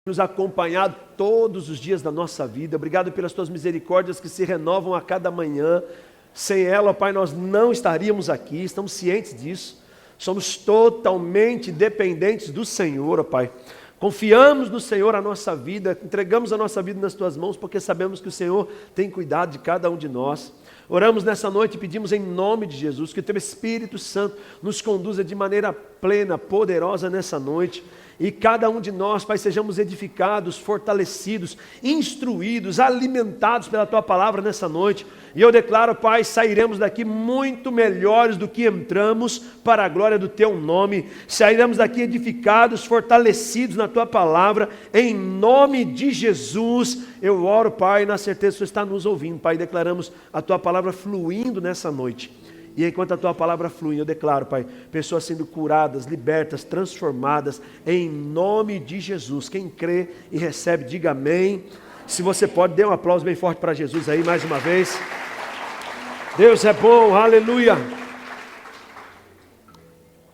nos acompanhado todos os dias da nossa vida. Obrigado pelas tuas misericórdias que se renovam a cada manhã. Sem ela, ó Pai, nós não estaríamos aqui, estamos cientes disso. Somos totalmente dependentes do Senhor, ó Pai. Confiamos no Senhor a nossa vida, entregamos a nossa vida nas tuas mãos, porque sabemos que o Senhor tem cuidado de cada um de nós. Oramos nessa noite e pedimos em nome de Jesus que o teu Espírito Santo nos conduza de maneira plena, poderosa nessa noite. E cada um de nós, Pai, sejamos edificados, fortalecidos, instruídos, alimentados pela Tua Palavra nessa noite. E eu declaro, Pai, sairemos daqui muito melhores do que entramos, para a glória do Teu nome. Sairemos daqui edificados, fortalecidos na Tua Palavra, em nome de Jesus. Eu oro, Pai, na certeza que o Senhor está nos ouvindo, Pai. Declaramos a Tua Palavra fluindo nessa noite. E enquanto a Tua Palavra flui, eu declaro, Pai, pessoas sendo curadas, libertas, transformadas, em nome de Jesus. Quem crê e recebe, diga amém. Se você pode, dê um aplauso bem forte para Jesus aí, mais uma vez. Deus é bom, aleluia.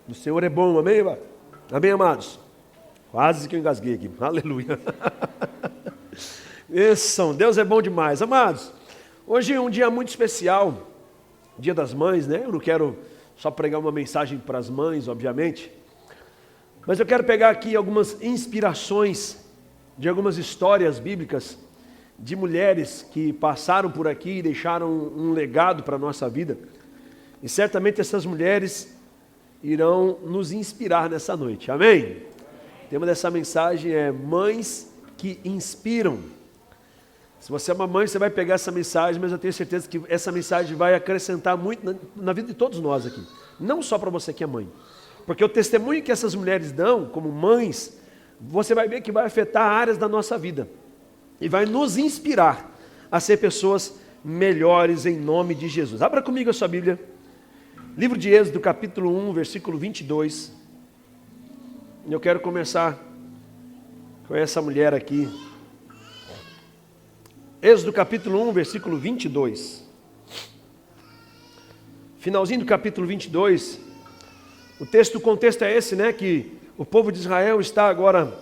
O Senhor é bom, amém, irmão? Amém, amados? Quase que eu engasguei aqui, aleluia. Bênção, Deus é bom demais, amados. Hoje é um dia muito especial. Dia das Mães, né? Eu não quero só pregar uma mensagem para as mães, obviamente, mas eu quero pegar aqui algumas inspirações de algumas histórias bíblicas de mulheres que passaram por aqui e deixaram um legado para a nossa vida. E certamente essas mulheres irão nos inspirar nessa noite, amém? O tema dessa mensagem é Mães que Inspiram. Se você é uma mãe, você vai pegar essa mensagem, mas eu tenho certeza que essa mensagem vai acrescentar muito na vida de todos nós aqui. Não só para você que é mãe. Porque o testemunho que essas mulheres dão, como mães, você vai ver que vai afetar áreas da nossa vida. E vai nos inspirar a ser pessoas melhores em nome de Jesus. Abra comigo a sua Bíblia. Livro de Êxodo, capítulo 1, versículo 22. Eu quero começar com essa mulher aqui. Êxodo capítulo 1, versículo 22. Finalzinho do capítulo 22. O contexto é esse, né? Que o povo de Israel está agora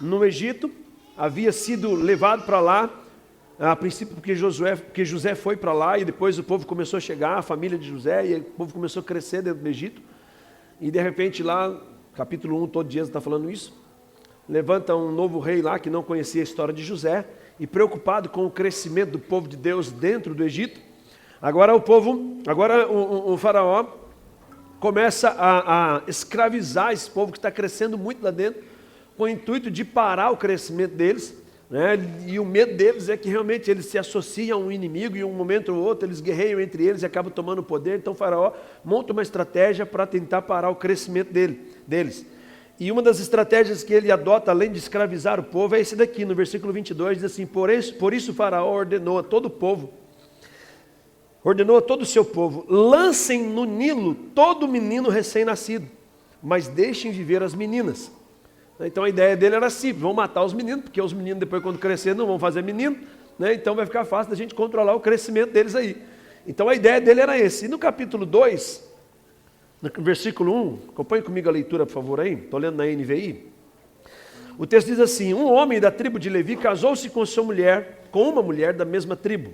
no Egito. Havia sido levado para lá, a princípio porque José foi para lá. E depois o povo começou a chegar, a família de José. E o povo começou a crescer dentro do Egito. E de repente lá, capítulo 1, todo dia está falando isso. Levanta um novo rei lá que não conhecia a história de José. E preocupado com o crescimento do povo de Deus dentro do Egito, agora o faraó começa a escravizar esse povo que está crescendo muito lá dentro, com o intuito de parar o crescimento deles, né? E o medo deles é que realmente eles se associam a um inimigo e em um momento ou outro eles guerreiam entre eles e acabam tomando o poder. Então o faraó monta uma estratégia para tentar parar o crescimento deles. E uma das estratégias que ele adota, além de escravizar o povo, é esse daqui, no versículo 22, diz assim: Por isso o faraó ordenou a todo o seu povo, lancem no Nilo todo menino recém-nascido, mas deixem viver as meninas. Então a ideia dele era simples: vão matar os meninos, porque os meninos depois quando crescer não vão fazer menino, né? Então vai ficar fácil da gente controlar o crescimento deles aí. Então a ideia dele era esse. E no capítulo 2... no versículo 1, acompanhe comigo a leitura, por favor, aí. Estou lendo na NVI. O texto diz assim: Um homem da tribo de Levi casou-se com uma mulher da mesma tribo.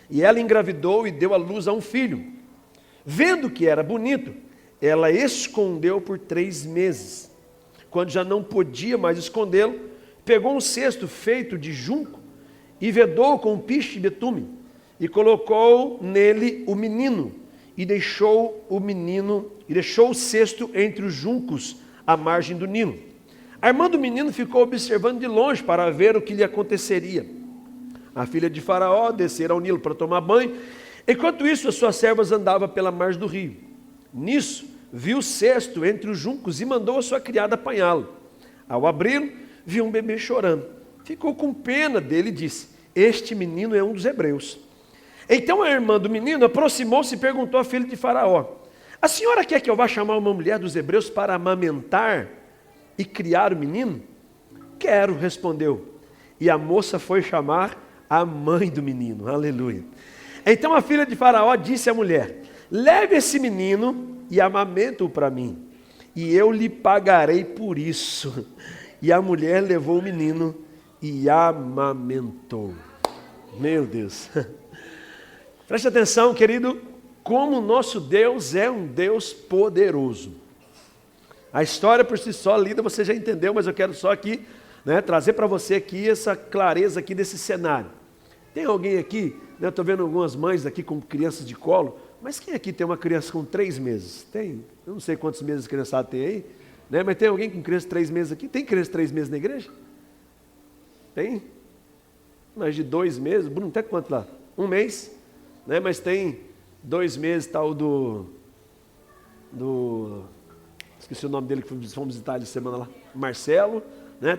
E ela engravidou e deu à luz a um filho. Vendo que era bonito, ela escondeu por 3 meses. Quando já não podia mais escondê-lo, pegou um cesto feito de junco e vedou com piche e betume. E colocou nele o menino. E deixou o cesto entre os juncos à margem do Nilo. A irmã do menino ficou observando de longe para ver o que lhe aconteceria. A filha de Faraó descera ao Nilo para tomar banho. Enquanto isso, as suas servas andavam pela margem do rio. Nisso, viu o cesto entre os juncos e mandou a sua criada apanhá-lo. Ao abri-lo, viu um bebê chorando. Ficou com pena dele e disse: Este menino é um dos hebreus. Então a irmã do menino aproximou-se e perguntou à filha de Faraó: A senhora quer que eu vá chamar uma mulher dos hebreus para amamentar e criar o menino? Quero, respondeu. E a moça foi chamar a mãe do menino. Aleluia. Então a filha de Faraó disse à mulher: Leve esse menino e amamenta-o para mim, e eu lhe pagarei por isso. E a mulher levou o menino e amamentou. Meu Deus. Preste atenção, querido, como o nosso Deus é um Deus poderoso. A história por si só, lida, você já entendeu, mas eu quero só aqui, trazer para você aqui essa clareza aqui desse cenário. Tem alguém aqui, eu estou vendo algumas mães aqui com crianças de colo, mas quem aqui tem uma criança com 3 meses? Tem? Eu não sei quantos meses a criançada tem aí, mas tem alguém com criança de 3 meses aqui? Tem criança de 3 meses na igreja? Tem? Mais de 2 meses? Bruno, tem quanto lá? 1 mês? Mas tem 2 meses, tal esqueci o nome dele, que fomos visitar ele semana lá, Marcelo,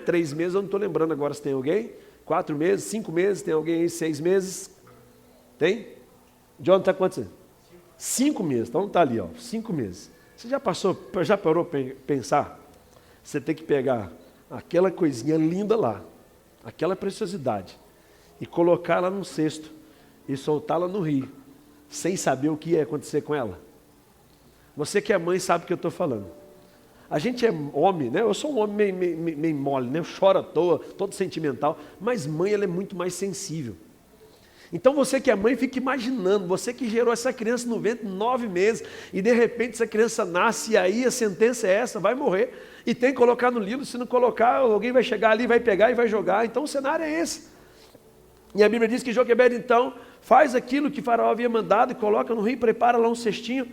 3 meses, eu não estou lembrando agora se tem alguém, 4 meses, 5 meses, tem alguém aí, 6 meses, tem? Jonathan, quantos anos? 5 meses, então está ali, 5 meses. Você já parou para pensar? Você tem que pegar aquela coisinha linda lá, aquela preciosidade, e colocar ela num cesto, e soltá-la no rio, sem saber o que ia acontecer com ela. Você que é mãe sabe o que eu estou falando. A gente é homem, eu sou um homem meio mole, eu choro à toa, todo sentimental, mas mãe ela é muito mais sensível. Então você que é mãe, fica imaginando, você que gerou essa criança no ventre 9 meses, e de repente essa criança nasce, e aí a sentença é essa, vai morrer, e tem que colocar no livro, se não colocar, alguém vai chegar ali, vai pegar e vai jogar, então o cenário é esse. E a Bíblia diz que Joquebede então faz aquilo que Faraó havia mandado, e coloca no rio, prepara lá um cestinho,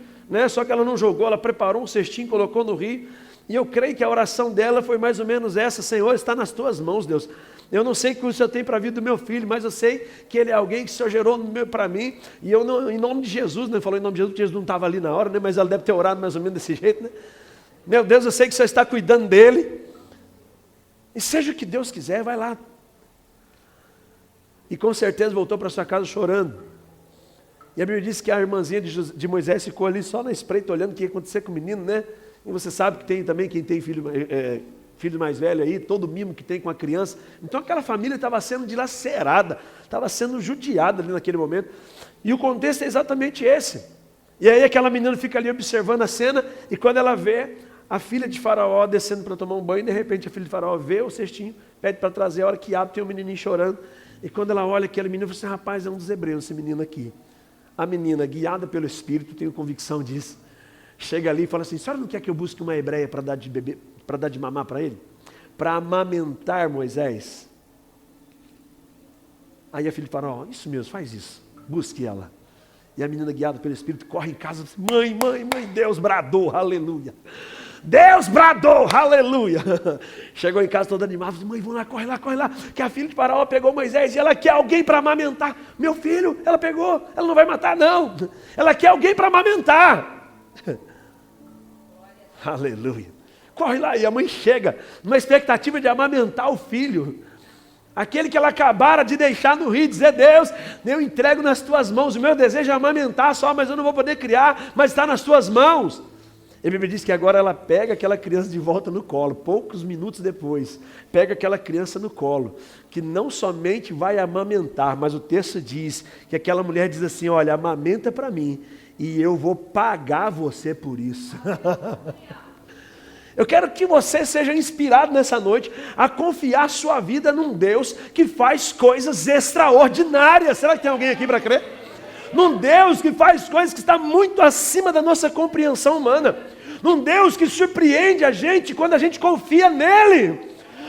só que ela não jogou, ela preparou um cestinho, colocou no rio, e eu creio que a oração dela foi mais ou menos essa: Senhor, está nas tuas mãos, Deus. Eu não sei o que o Senhor tem para a vida do meu filho, mas eu sei que ele é alguém que o Senhor gerou para mim, e eu, em nome de Jesus, falou em nome de Jesus, porque Jesus não estava ali na hora, mas ela deve ter orado mais ou menos desse jeito, Meu Deus, eu sei que o Senhor está cuidando dele, e seja o que Deus quiser, vai lá. E com certeza voltou para sua casa chorando. E a Bíblia diz que a irmãzinha de Moisés ficou ali só na espreita, olhando o que ia acontecer com o menino, E você sabe que tem também, quem tem filho mais velho aí, todo mimo que tem com a criança. Então aquela família estava sendo dilacerada, estava sendo judiada ali naquele momento. E o contexto é exatamente esse. E aí aquela menina fica ali observando a cena, e quando ela vê a filha de Faraó descendo para tomar um banho, de repente a filha de Faraó vê o cestinho, pede para trazer, a hora que abre tem um menininho chorando. E quando ela olha aquele menino, fala assim: rapaz, é um dos hebreus esse menino aqui. A menina, guiada pelo Espírito, tenho convicção disso, chega ali e fala assim: a senhora não quer que eu busque uma hebreia para dar de beber, para dar de mamar para ele? Para amamentar Moisés? Aí a filha de Faraó: isso mesmo, faz isso, busque ela. E a menina, guiada pelo Espírito, corre em casa e diz: mãe, Deus bradou, aleluia. Deus bradou, aleluia. Chegou em casa toda animada, disse: mãe, vamos lá, corre lá, que a filha de Faraó pegou Moisés e ela quer alguém para amamentar. Meu filho, ela pegou, ela não vai matar não, ela quer alguém para amamentar. Aleluia. Corre lá, e a mãe chega numa expectativa de amamentar o filho, aquele que ela acabara de deixar no rio, dizer: Deus, eu entrego nas tuas mãos, o meu desejo é amamentar só, mas eu não vou poder criar, mas está nas tuas mãos. E a Bíblia diz que agora ela pega aquela criança de volta no colo, poucos minutos depois, pega aquela criança no colo, que não somente vai amamentar, mas o texto diz que aquela mulher diz assim: olha, amamenta para mim, e eu vou pagar você por isso. Eu quero que você seja inspirado nessa noite a confiar sua vida num Deus que faz coisas extraordinárias. Será que tem alguém aqui para crer? Num Deus que faz coisas que está muito acima da nossa compreensão humana. Num Deus que surpreende a gente quando a gente confia nele.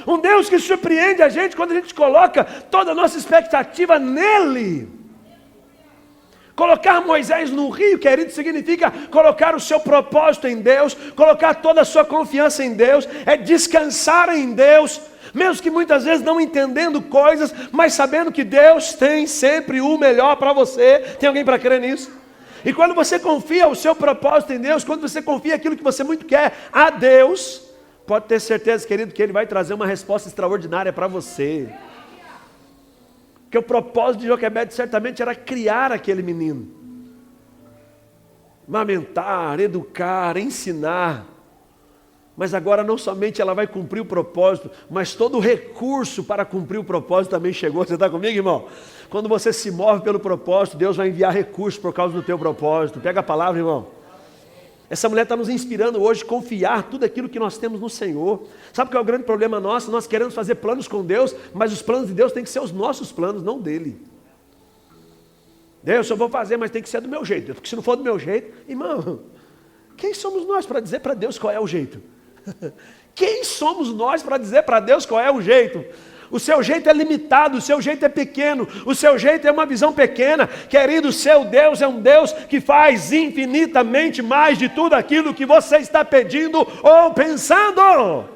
Um Deus que surpreende a gente quando a gente coloca toda a nossa expectativa nele. Colocar Moisés no rio, querido, significa colocar o seu propósito em Deus, colocar toda a sua confiança em Deus, é descansar em Deus, mesmo que muitas vezes não entendendo coisas, mas sabendo que Deus tem sempre o melhor para você. Tem alguém para crer nisso? E quando você confia o seu propósito em Deus, quando você confia aquilo que você muito quer a Deus, pode ter certeza, querido, que Ele vai trazer uma resposta extraordinária para você. Porque o propósito de Joquebede certamente era criar aquele menino, amamentar, educar, ensinar. Mas agora não somente ela vai cumprir o propósito, mas todo o recurso para cumprir o propósito também chegou. Você está comigo, irmão? Quando você se move pelo propósito, Deus vai enviar recursos por causa do teu propósito. Pega a palavra, irmão. Essa mulher está nos inspirando hoje a confiar tudo aquilo que nós temos no Senhor. Sabe qual é o grande problema nosso? Nós queremos fazer planos com Deus, mas os planos de Deus têm que ser os nossos planos, não dele. Deus, eu vou fazer, mas tem que ser do meu jeito. Porque se não for do meu jeito, irmão, quem somos nós para dizer para Deus qual é o jeito? Quem somos nós para dizer para Deus qual é o jeito? O seu jeito é limitado, o seu jeito é pequeno, o seu jeito é uma visão pequena. Querido, o seu Deus é um Deus que faz infinitamente mais de tudo aquilo que você está pedindo ou pensando.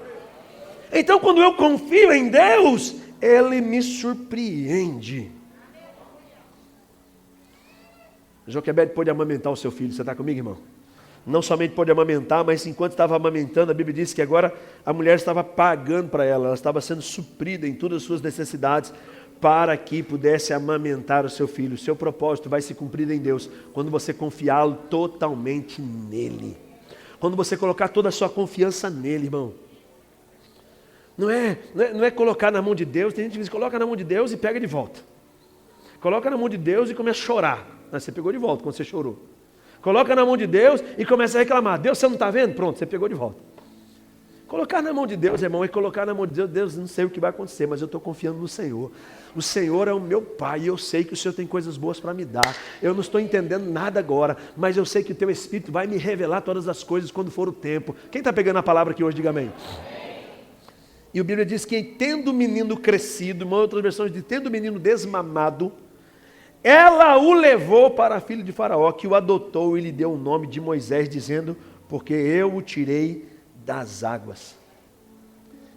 Então, quando eu confio em Deus, Ele me surpreende. Joquebede pôde amamentar o seu filho, você está comigo, irmão? Não somente pôde amamentar, mas enquanto estava amamentando, a Bíblia diz que agora a mulher estava pagando para ela estava sendo suprida em todas as suas necessidades, para que pudesse amamentar o seu filho. O seu propósito vai se cumprir em Deus, quando você confiá-lo totalmente nele. Quando você colocar toda a sua confiança nele, irmão. Não é colocar na mão de Deus. Tem gente que diz, coloca na mão de Deus e pega de volta. Coloca na mão de Deus e começa a chorar. Mas você pegou de volta quando você chorou. Coloca na mão de Deus e começa a reclamar. Deus, você não está vendo? Pronto, você pegou de volta. Colocar na mão de Deus, irmão, é colocar na mão de Deus. Deus, não sei o que vai acontecer, mas eu estou confiando no Senhor. O Senhor é o meu Pai e eu sei que o Senhor tem coisas boas para me dar. Eu não estou entendendo nada agora, mas eu sei que o Teu Espírito vai me revelar todas as coisas quando for o tempo. Quem está pegando a palavra aqui hoje, diga amém. E a Bíblia diz que tendo o menino crescido, uma outra versão diz, tendo o menino desmamado, ela o levou para a filha de Faraó, que o adotou e lhe deu o nome de Moisés, dizendo, porque eu o tirei das águas.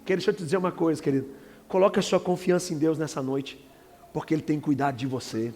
Querido, deixa eu te dizer uma coisa, querido. Coloque a sua confiança em Deus nessa noite, porque Ele tem cuidado de você.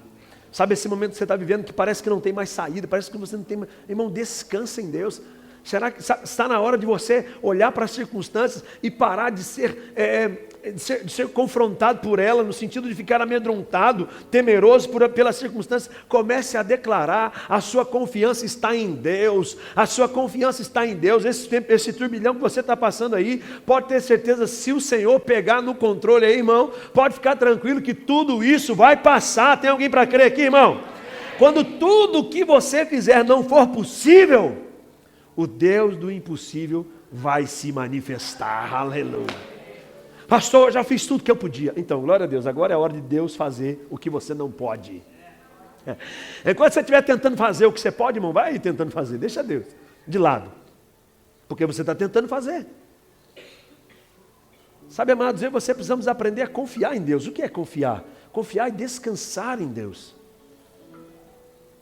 Sabe esse momento que você está vivendo, que parece que não tem mais saída, parece que você não tem mais... Irmão, descansa em Deus. Será que está na hora de você olhar para as circunstâncias e parar de ser confrontado por ela, no sentido de ficar amedrontado, temeroso pelas circunstâncias? Comece a declarar, a sua confiança está em Deus, a sua confiança está em Deus. Esse turbilhão que você está passando aí, pode ter certeza, se o Senhor pegar no controle aí, irmão, pode ficar tranquilo que tudo isso vai passar. Tem alguém para crer aqui, irmão? Quando tudo o que você fizer não for possível, o Deus do impossível vai se manifestar. Aleluia. Pastor, eu já fiz tudo que eu podia. Então, glória a Deus, agora é a hora de Deus fazer o que você não pode. Enquanto você estiver tentando fazer o que você pode, irmão, vai tentando fazer. Deixa Deus de lado. Porque você está tentando fazer. Sabe, amados, eu e você precisamos aprender a confiar em Deus. O que é confiar? Confiar é descansar em Deus.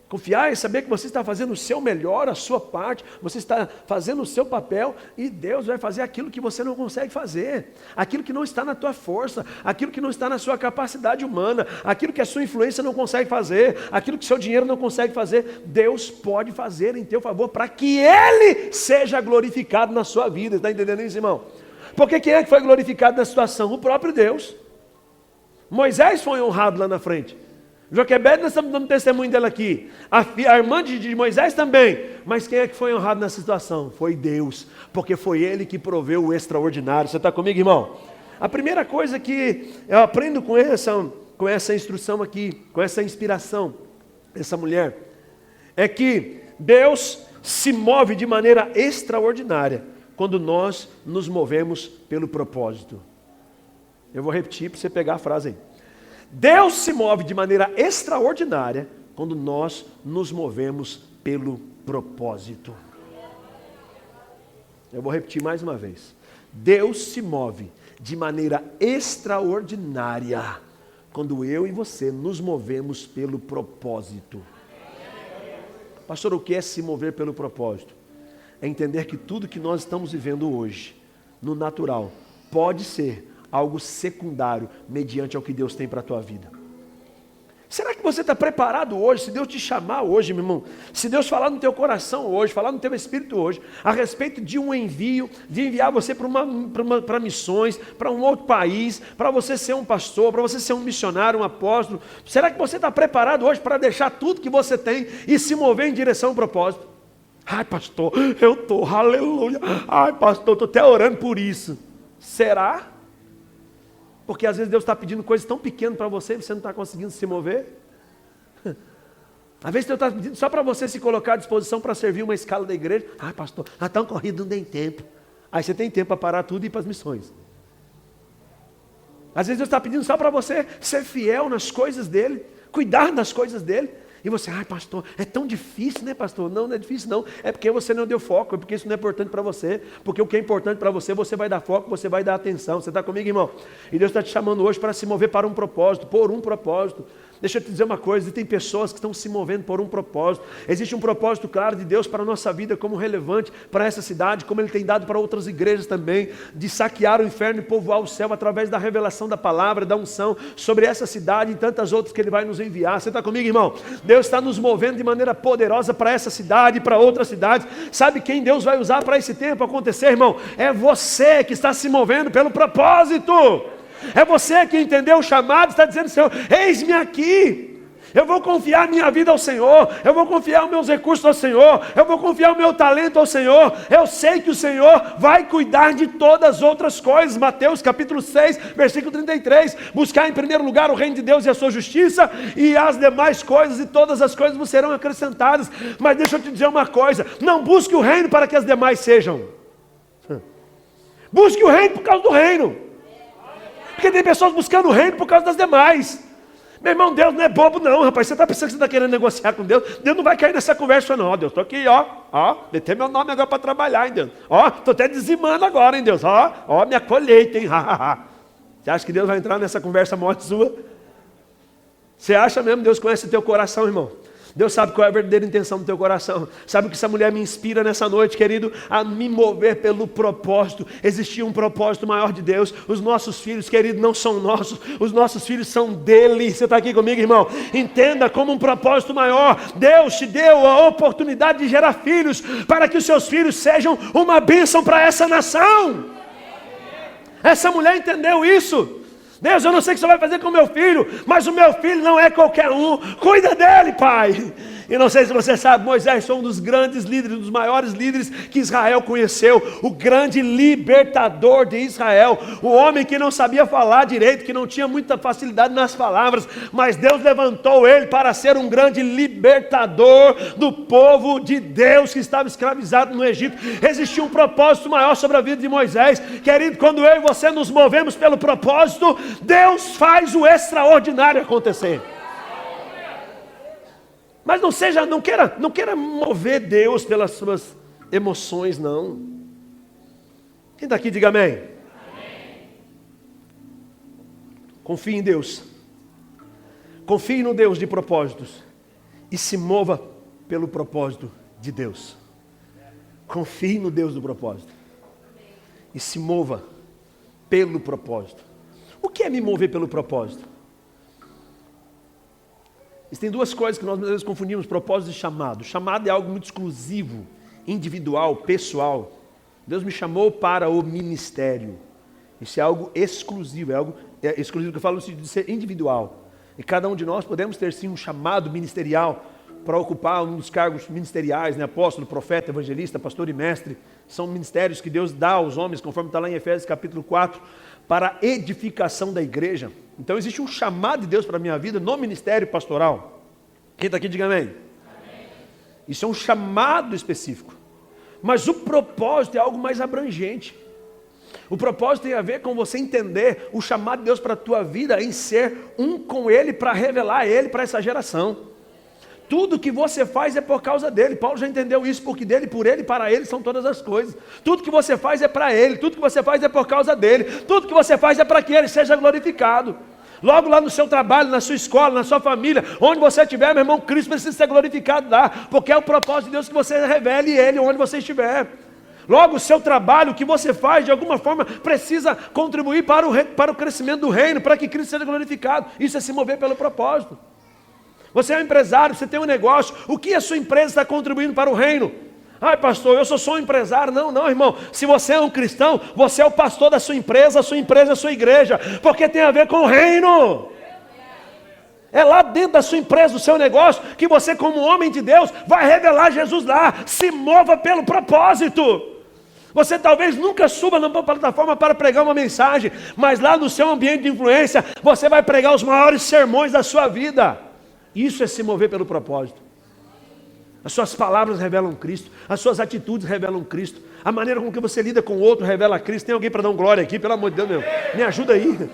Confiar é saber que você está fazendo o seu melhor, a sua parte, você está fazendo o seu papel e Deus vai fazer aquilo que você não consegue fazer, aquilo que não está na tua força, aquilo que não está na sua capacidade humana, aquilo que a sua influência não consegue fazer, aquilo que seu dinheiro não consegue fazer, Deus pode fazer em teu favor para que Ele seja glorificado na sua vida. Está entendendo isso, irmão? Porque quem é que foi glorificado na situação? O próprio Deus. Moisés foi honrado lá na frente. Joquebede, nós estamos dando testemunho dela aqui. A irmã de Moisés também. Mas quem é que foi honrado nessa situação? Foi Deus. Porque foi Ele que proveu o extraordinário. Você está comigo, irmão? A primeira coisa que eu aprendo com essa instrução aqui, com essa inspiração dessa mulher, é que Deus se move de maneira extraordinária quando nós nos movemos pelo propósito. Eu vou repetir para você pegar a frase aí. Deus se move de maneira extraordinária quando nós nos movemos pelo propósito. Eu vou repetir mais uma vez. Deus se move de maneira extraordinária quando eu e você nos movemos pelo propósito. Pastor, o que é se mover pelo propósito? É entender que tudo que nós estamos vivendo hoje, no natural, pode ser algo secundário, mediante ao que Deus tem para a tua vida. Será que você está preparado hoje, se Deus te chamar hoje, meu irmão, se Deus falar no teu coração hoje, falar no teu espírito hoje, a respeito de um envio, de enviar você para missões, para um outro país, para você ser um pastor, para você ser um missionário, um apóstolo, será que você está preparado hoje para deixar tudo que você tem e se mover em direção ao propósito? Ai, pastor, eu estou, aleluia, ai, pastor, estou até orando por isso. Será? Porque às vezes Deus está pedindo coisas tão pequenas para você e você não está conseguindo se mover. Às vezes Deus está pedindo só para você se colocar à disposição para servir uma escala da igreja. Ah, pastor, tão corrido, não tem tempo. Aí você tem tempo para parar tudo e ir para as missões. Às vezes Deus está pedindo só para você ser fiel nas coisas dEle, cuidar das coisas dEle. E você, pastor, é tão difícil, né, pastor? Não é difícil não, é porque você não deu foco, é porque isso não é importante para você, porque o que é importante para você, você vai dar foco, você vai dar atenção. Você está comigo, irmão? E Deus está te chamando hoje para se mover para um propósito, por um propósito. Deixa eu te dizer uma coisa, tem pessoas que estão se movendo por um propósito. Existe um propósito claro de Deus para a nossa vida como relevante para essa cidade, como Ele tem dado para outras igrejas também, de saquear o inferno e povoar o céu através da revelação da palavra, da unção sobre essa cidade e tantas outras que Ele vai nos enviar. Você está comigo, irmão? Deus está nos movendo de maneira poderosa para essa cidade e para outras cidades. Sabe quem Deus vai usar para esse tempo acontecer, irmão? É você que está se movendo pelo propósito. É você que entendeu o chamado, está dizendo, Senhor, eis-me aqui, eu vou confiar minha vida ao Senhor, eu vou confiar os meus recursos ao Senhor, eu vou confiar o meu talento ao Senhor, eu sei que o Senhor vai cuidar de todas as outras coisas. Mateus capítulo 6, versículo 33, buscar em primeiro lugar o reino de Deus e a sua justiça, e as demais coisas, e todas as coisas vos serão acrescentadas. Mas deixa eu te dizer uma coisa, não busque o reino para que as demais sejam, busque o reino por causa do reino. Porque tem pessoas buscando o reino por causa das demais. Meu irmão, Deus não é bobo não, rapaz. Você está pensando que você está querendo negociar com Deus? Deus não vai cair nessa conversa não. Deus, estou aqui, detém meu nome agora para trabalhar, hein, Deus. Estou até dizimando agora, hein, Deus. Minha colheita, hein. Você acha que Deus vai entrar nessa conversa morte sua? Você acha mesmo que Deus conhece o teu coração, irmão? Deus sabe qual é a verdadeira intenção do teu coração. Sabe o que essa mulher me inspira nessa noite, querido? A me mover pelo propósito. Existia um propósito maior de Deus. Os nossos filhos, querido, não são nossos. Os nossos filhos são dele. Você está aqui comigo, irmão? Entenda como um propósito maior. Deus te deu a oportunidade de gerar filhos para que os seus filhos sejam uma bênção para essa nação. Essa mulher entendeu isso. Deus, eu não sei o que você vai fazer com o meu filho, mas o meu filho não é qualquer um, cuida dele, pai. E não sei se você sabe, Moisés foi um dos grandes líderes, um dos maiores líderes que Israel conheceu, o grande libertador de Israel, o homem que não sabia falar direito, que não tinha muita facilidade nas palavras, mas Deus levantou ele para ser um grande libertador do povo de Deus que estava escravizado no Egito. Existia um propósito maior sobre a vida de Moisés, querido. Quando eu e você nos movemos pelo propósito, Deus faz o extraordinário acontecer. Mas não queira mover Deus pelas suas emoções, não. Quem está aqui, diga amém. Amém. Confie em Deus. Confie no Deus de propósitos. E se mova pelo propósito de Deus. Confie no Deus do propósito. E se mova pelo propósito. O que é me mover pelo propósito? Existem duas coisas que nós às vezes confundimos, propósito e chamado. Chamado é algo muito exclusivo, individual, pessoal. Deus me chamou para o ministério. Isso é algo exclusivo, exclusivo que eu falo de ser individual. E cada um de nós podemos ter sim um chamado ministerial para ocupar um dos cargos ministeriais, né? Apóstolo, profeta, evangelista, pastor e mestre. São ministérios que Deus dá aos homens, conforme está lá em Efésios capítulo 4, para a edificação da igreja. Então existe um chamado de Deus para a minha vida no ministério pastoral. Quem está aqui, diga amém. Amém. Isso é um chamado específico. Mas o propósito é algo mais abrangente. O propósito tem a ver com você entender o chamado de Deus para a tua vida em ser um com Ele, para revelar Ele para essa geração. Tudo que você faz é por causa dele. Paulo já entendeu isso, porque dele, por ele, para ele são todas as coisas. Tudo que você faz é para ele, tudo que você faz é por causa dele, tudo que você faz é para que ele seja glorificado. Logo lá no seu trabalho, na sua escola, na sua família, onde você estiver, meu irmão, Cristo precisa ser glorificado lá, porque é o propósito de Deus que você revele ele onde você estiver. Logo, o seu trabalho, o que você faz, de alguma forma, precisa contribuir para o crescimento do reino, para que Cristo seja glorificado. Isso é se mover pelo propósito. Você é um empresário, você tem um negócio, o que a sua empresa está contribuindo para o reino? Ai, pastor, eu sou só um empresário. Não, irmão, se você é um cristão, você é o pastor da sua empresa é a sua igreja, porque tem a ver com o reino. É lá dentro da sua empresa, do seu negócio, que você, como homem de Deus, vai revelar Jesus lá. Se mova pelo propósito. Você talvez nunca suba numa plataforma para pregar uma mensagem, mas lá no seu ambiente de influência, você vai pregar os maiores sermões da sua vida. Isso é se mover pelo propósito. As suas palavras revelam Cristo, as suas atitudes revelam Cristo, a maneira com que você lida com o outro revela Cristo. Tem alguém para dar um glória aqui? Pelo amor de Deus, meu, me ajuda aí.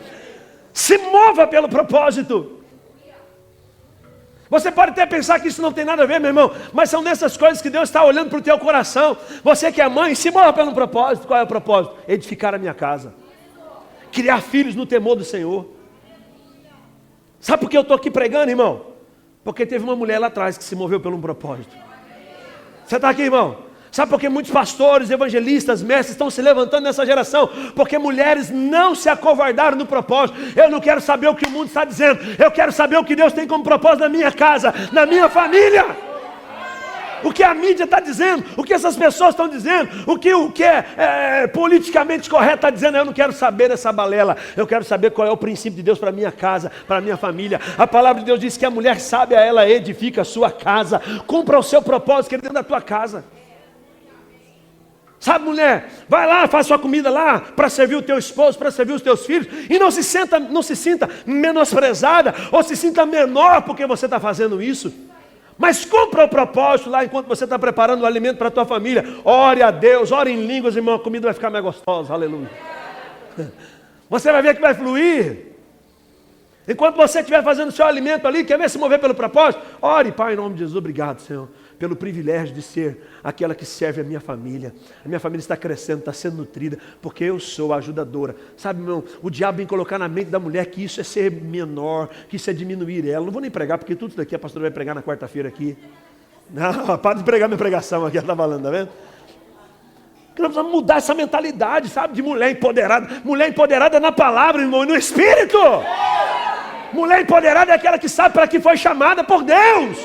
Se mova pelo propósito. Você pode até pensar que isso não tem nada a ver, meu irmão, mas são nessas coisas que Deus está olhando para o teu coração. Você que é mãe, se mova pelo propósito. Qual é o propósito? Edificar a minha casa, criar filhos no temor do Senhor. Sabe por que eu estou aqui pregando, irmão? Porque teve uma mulher lá atrás que se moveu pelo propósito. Você está aqui, irmão? Sabe por que muitos pastores, evangelistas, mestres estão se levantando nessa geração? Porque mulheres não se acovardaram no propósito. Eu não quero saber o que o mundo está dizendo. Eu quero saber o que Deus tem como propósito na minha casa, na minha família. O que a mídia está dizendo, o que essas pessoas estão dizendo, o que é politicamente correto está dizendo. Eu não quero saber dessa balela. Eu quero saber qual é o princípio de Deus para a minha casa, para a minha família. A palavra de Deus diz que a mulher sábia, ela edifica a sua casa. Cumpra o seu propósito, querido, dentro da tua casa. Sabe, mulher, vai lá, faz sua comida lá, para servir o teu esposo, para servir os teus filhos, e não se sinta menosprezada, ou se sinta menor porque você está fazendo isso. Mas cumpra o propósito lá enquanto você está preparando o alimento para a tua família. Ore a Deus, ore em línguas, irmão, a comida vai ficar mais gostosa, aleluia. Você vai ver que vai fluir. Enquanto você estiver fazendo o seu alimento ali, quer ver se mover pelo propósito? Ore, Pai, em nome de Jesus, obrigado, Senhor, pelo privilégio de ser aquela que serve a minha família. A minha família está crescendo, está sendo nutrida, porque eu sou a ajudadora. Sabe, meu, o diabo vem colocar na mente da mulher que isso é ser menor, que isso é diminuir ela. Não vou nem pregar, porque tudo isso daqui a pastora vai pregar na quarta-feira aqui. Não, para de pregar minha pregação aqui, ela está falando, tá vendo? Nós precisamos mudar essa mentalidade, sabe, de mulher empoderada. Mulher empoderada é na palavra, irmão, e no Espírito. Mulher empoderada é aquela que sabe para que foi chamada por Deus.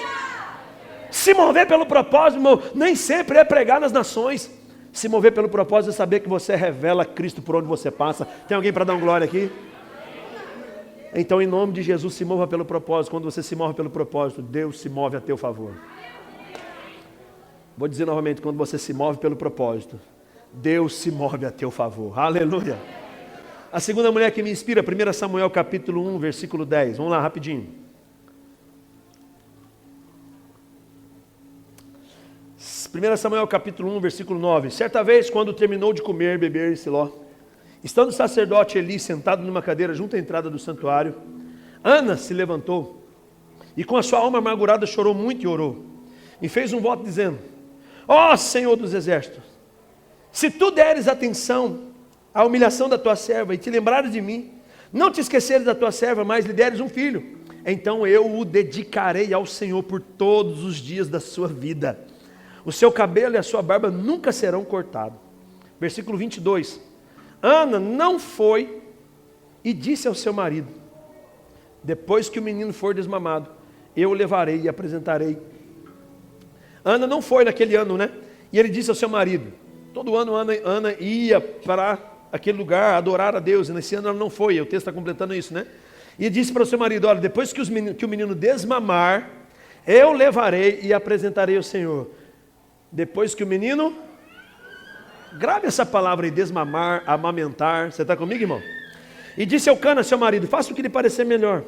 Se mover pelo propósito, irmão, nem sempre é pregar nas nações. Se mover pelo propósito é saber que você revela Cristo por onde você passa. Tem alguém para dar uma glória aqui? Então, em nome de Jesus, se mova pelo propósito. Quando você se move pelo propósito, Deus se move a teu favor. Vou dizer novamente, quando você se move pelo propósito, Deus se move a teu favor. Aleluia. A segunda mulher que me inspira, 1 Samuel capítulo 1, versículo 10. Vamos lá, rapidinho. 1 Samuel capítulo 1, versículo 9. Certa vez, quando terminou de comer e beber em Siló, estando o sacerdote Eli sentado numa cadeira junto à entrada do santuário, Ana se levantou e com a sua alma amargurada chorou muito e orou. E fez um voto dizendo: ó Senhor dos exércitos, se tu deres atenção à humilhação da tua serva e te lembrares de mim, não te esqueceres da tua serva, mas lhe deres um filho, então eu o dedicarei ao Senhor por todos os dias da sua vida. O seu cabelo e a sua barba nunca serão cortados. Versículo 22. Ana não foi e disse ao seu marido: depois que o menino for desmamado, eu o levarei e apresentarei. Ana não foi naquele ano, né? E ele disse ao seu marido. Todo ano Ana ia para aquele lugar adorar a Deus, e nesse ano ela não foi. O texto está completando isso, né? E disse para o seu marido: olha, depois que o menino desmamar, eu levarei e apresentarei ao Senhor. Depois que o menino, grave essa palavra aí, desmamar, amamentar. Você está comigo, irmão? E disse Eucana, seu marido: faça o que lhe parecer melhor,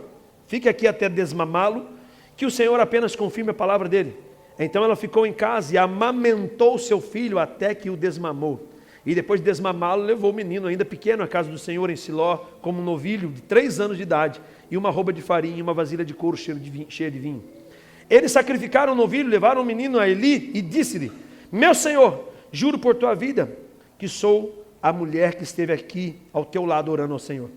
fique aqui até desmamá-lo, que o Senhor apenas confirme a palavra dele. Então ela ficou em casa e amamentou seu filho até que o desmamou. E depois de desmamá-lo, levou o menino ainda pequeno à casa do Senhor em Siló, como um novilho de 3 anos de idade, e uma roupa de farinha e uma vasilha de couro cheia de vinho. Eles sacrificaram o novilho, levaram o menino a Eli e disse-lhe: meu senhor, juro por tua vida que sou a mulher que esteve aqui ao teu lado orando ao Senhor.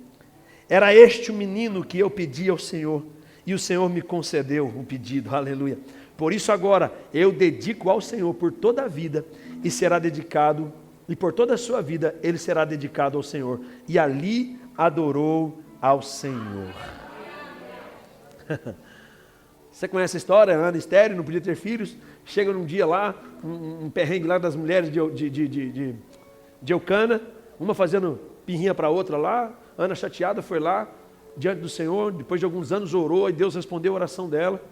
Era este o menino que eu pedi ao Senhor, e o Senhor me concedeu o pedido. Aleluia. Por isso agora eu dedico ao Senhor por toda a vida, e será dedicado, e por toda a sua vida ele será dedicado ao Senhor. E ali adorou ao Senhor. Você conhece a história? Ana estéril, não podia ter filhos. Chega num dia lá, um perrengue lá das mulheres de Eucana, uma fazendo pirrinha para a outra lá. Ana chateada foi lá, diante do Senhor, depois de alguns anos orou, e Deus respondeu a oração dela.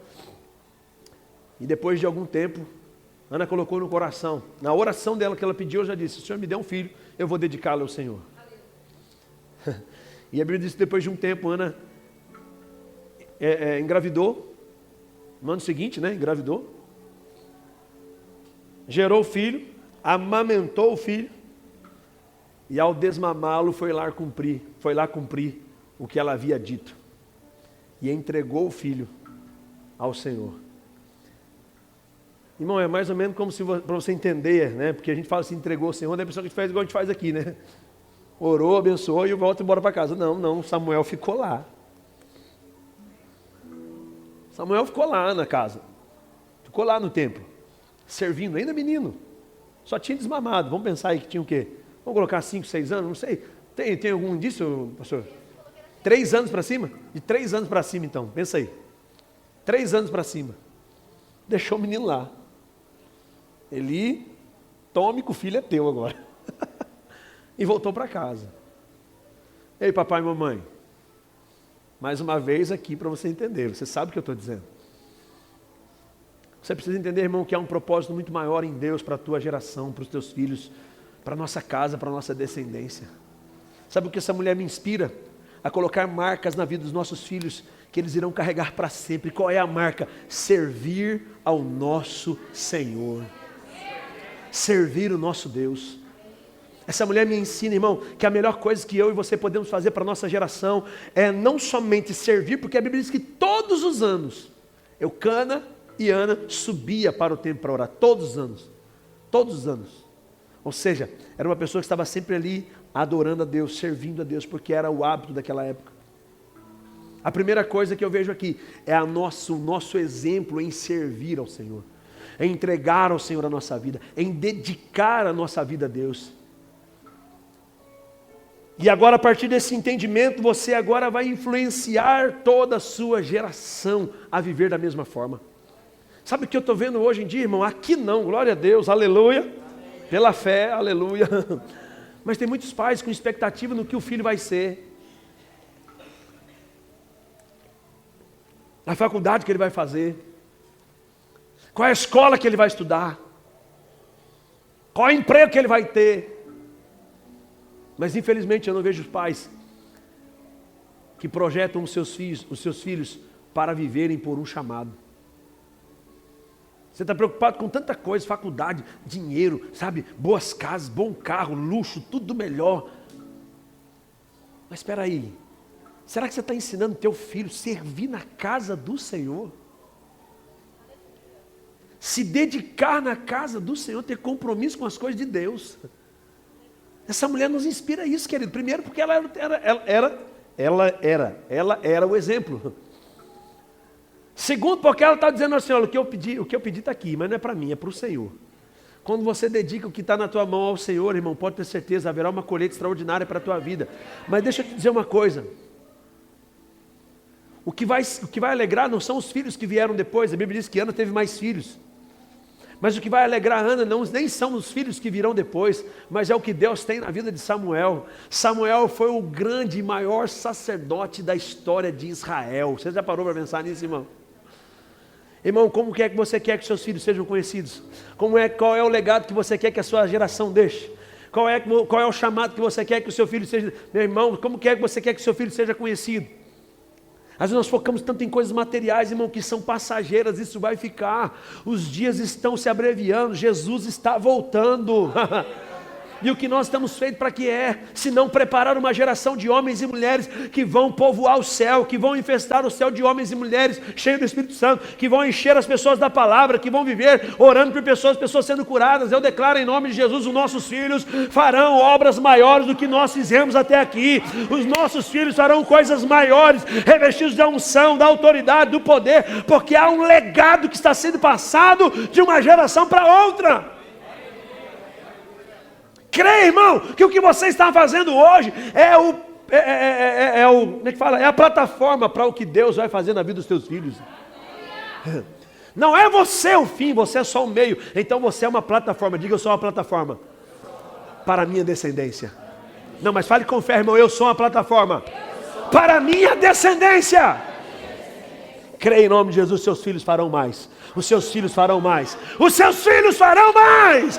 E depois de algum tempo, Ana colocou no coração, na oração dela que ela pediu, eu já disse: o Senhor me deu um filho, eu vou dedicá-lo ao Senhor. E a Bíblia diz que depois de um tempo, Ana engravidou. No ano seguinte, né, engravidou. gerou o filho, amamentou o filho, e ao desmamá-lo foi lá cumprir o que ela havia dito. E entregou o filho ao Senhor. Irmão, é mais ou menos como se, para você entender, né? Porque a gente fala assim, entregou o Senhor, não é a pessoa que faz igual a gente faz aqui, né? Orou, abençoou e volta embora para casa. Não, Samuel ficou lá. Samuel ficou lá na casa. Ficou lá no templo, servindo, ainda menino. Só tinha desmamado. Vamos pensar aí que tinha o quê? Vamos colocar 5, 6 anos, não sei. Tem algum disso, pastor? 3 anos para cima? De 3 anos para cima, então. Pensa aí. 3 anos para cima. Deixou o menino lá. Eli, tome que o filho é teu agora. E voltou para casa. Ei, papai e mamãe. Mais uma vez aqui para você entender. Você sabe o que eu estou dizendo. Você precisa entender, irmão, que há um propósito muito maior em Deus para a tua geração, para os teus filhos, para a nossa casa, para a nossa descendência. Sabe o que essa mulher me inspira? A colocar marcas na vida dos nossos filhos, que eles irão carregar para sempre. Qual é a marca? Servir ao nosso Senhor. Servir o nosso Deus. Essa mulher me ensina, irmão, que a melhor coisa que eu e você podemos fazer para a nossa geração é não somente servir, porque a Bíblia diz que todos os anos, Eucana e Ana subia para o templo para orar, todos os anos. Todos os anos. Ou seja, era uma pessoa que estava sempre ali adorando a Deus, servindo a Deus, porque era o hábito daquela época. A primeira coisa que eu vejo aqui é o nosso exemplo em servir ao Senhor, em entregar ao Senhor a nossa vida, em dedicar a nossa vida a Deus. E agora, a partir desse entendimento, você agora vai influenciar toda a sua geração a viver da mesma forma. Sabe o que eu estou vendo hoje em dia, irmão? Aqui não, glória a Deus, aleluia. Pela fé, aleluia. Mas tem muitos pais com expectativa no que o filho vai ser, na faculdade que ele vai fazer, qual é a escola que ele vai estudar, qual é o emprego que ele vai ter. Mas infelizmente eu não vejo os pais que projetam os seus filhos para viverem por um chamado. Você está preocupado com tanta coisa, faculdade, dinheiro, sabe, boas casas, bom carro, luxo, tudo melhor. Mas espera aí, será que você está ensinando teu filho a servir na casa do Senhor? Se dedicar na casa do Senhor, ter compromisso com as coisas de Deus. Essa mulher nos inspira isso, querido. Primeiro porque ela era o exemplo. Segundo, porque ela está dizendo assim, olha, o que eu pedi está aqui, mas não é para mim, é para o Senhor. Quando você dedica o que está na tua mão ao Senhor, irmão, pode ter certeza, haverá uma colheita extraordinária para a tua vida. Mas deixa eu te dizer uma coisa. O que vai alegrar não são os filhos que vieram depois. A Bíblia diz que Ana teve mais filhos. Mas o que vai alegrar Ana nem são os filhos que virão depois, mas é o que Deus tem na vida de Samuel. Samuel foi o grande e maior sacerdote da história de Israel. Você já parou para pensar nisso, irmão? Irmão, como que é que você quer que seus filhos sejam conhecidos? Qual é o legado que você quer que a sua geração deixe? Qual é o chamado que você quer que o seu filho seja? Meu irmão, como que é que você quer que o seu filho seja conhecido? Às vezes nós focamos tanto em coisas materiais, irmão, que são passageiras, isso vai ficar. Os dias estão se abreviando, Jesus está voltando. E o que nós estamos feitos para que se não preparar uma geração de homens e mulheres que vão povoar o céu, que vão infestar o céu de homens e mulheres cheios do Espírito Santo, que vão encher as pessoas da palavra, que vão viver orando por pessoas sendo curadas. Eu declaro em nome de Jesus, os nossos filhos farão obras maiores do que nós fizemos até aqui. Os nossos filhos farão coisas maiores, revestidos da unção, da autoridade, do poder, porque há um legado que está sendo passado de uma geração para outra. Creia, irmão, que o que você está fazendo hoje como é que fala? É a plataforma para o que Deus vai fazer na vida dos teus filhos. Não é você o fim, você é só o meio. Então você é uma plataforma. Diga, eu sou uma plataforma para a minha descendência. Não, mas fale com fé, irmão, eu sou uma plataforma para a minha descendência. Creia em nome de Jesus, seus filhos farão mais. Os seus filhos farão mais. Os seus filhos farão mais.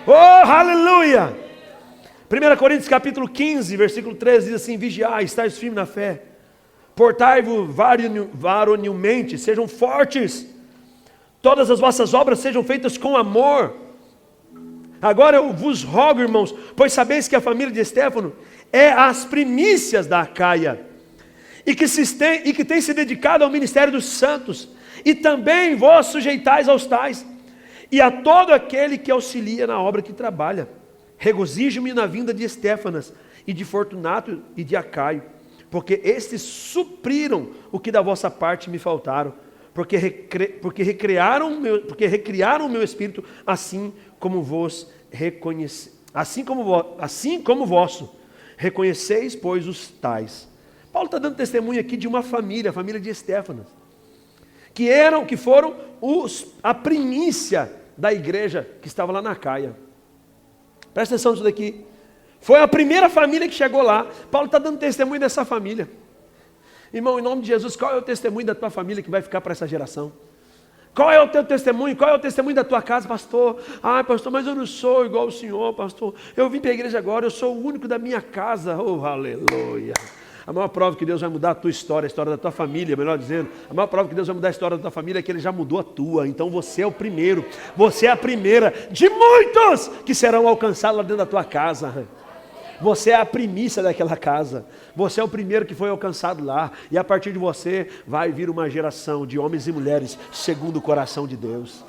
Oh, aleluia! 1 Coríntios capítulo 15, versículo 13 diz assim: vigiai, estáis firmes na fé, portai-vos varonilmente, sejam fortes, todas as vossas obras sejam feitas com amor. Agora eu vos rogo, irmãos, pois sabeis que a família de Estéfano é as primícias da Acaia, e que tem se dedicado ao ministério dos santos, e também vós sujeitais aos tais, e a todo aquele que auxilia na obra que trabalha. Regozijo-me na vinda de Estéfanas, e de Fortunato e de Acaio, porque estes supriram o que da vossa parte me faltaram, porque recriaram o meu espírito, assim como vos reconhece, assim como vosso. Reconheceis, pois, os tais. Paulo está dando testemunho aqui de uma família, a família de Estéfanas, que foram a primícia da igreja que estava lá na Acaia. Presta atenção nisso daqui. Foi a primeira família que chegou lá. Paulo está dando testemunho dessa família. Irmão, em nome de Jesus, qual é o testemunho da tua família que vai ficar para essa geração? Qual é o teu testemunho? Qual é o testemunho da tua casa, pastor? Ah, pastor, mas eu não sou igual o senhor, pastor. Eu vim para a igreja agora, eu sou o único da minha casa. Oh, aleluia. A maior prova que Deus vai mudar a tua história, a história da tua família, melhor dizendo. A maior prova que Deus vai mudar a história da tua família é que Ele já mudou a tua. Então você é o primeiro, você é a primeira de muitos que serão alcançados lá dentro da tua casa. Você é a primícia daquela casa. Você é o primeiro que foi alcançado lá. E a partir de você vai vir uma geração de homens e mulheres segundo o coração de Deus.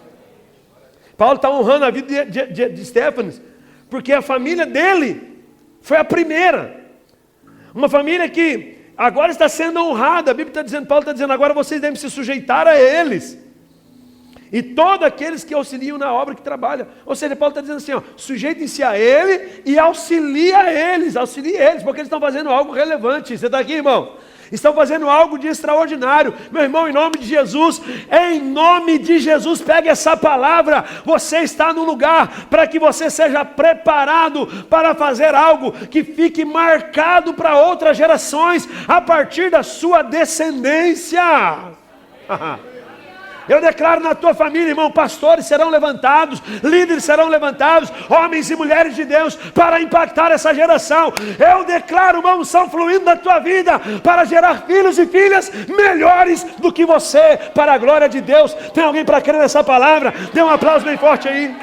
Paulo está honrando a vida de Estéfanas, porque a família dele foi a primeira. Uma família que agora está sendo honrada. A Bíblia está dizendo, Paulo está dizendo, agora vocês devem se sujeitar a eles. E todos aqueles que auxiliam na obra que trabalha. Ou seja, Paulo está dizendo assim, ó, sujeitem-se a ele e auxilie eles, porque eles estão fazendo algo relevante. Você está aqui, irmão? Estão fazendo algo de extraordinário. Meu irmão, em nome de Jesus, pegue essa palavra. Você está no lugar para que você seja preparado para fazer algo que fique marcado para outras gerações a partir da sua descendência. Eu declaro na tua família, irmão, pastores serão levantados, líderes serão levantados, homens e mulheres de Deus, para impactar essa geração. Eu declaro uma unção fluindo na tua vida, para gerar filhos e filhas melhores do que você, para a glória de Deus. Tem alguém para crer nessa palavra? Dê um aplauso bem forte aí.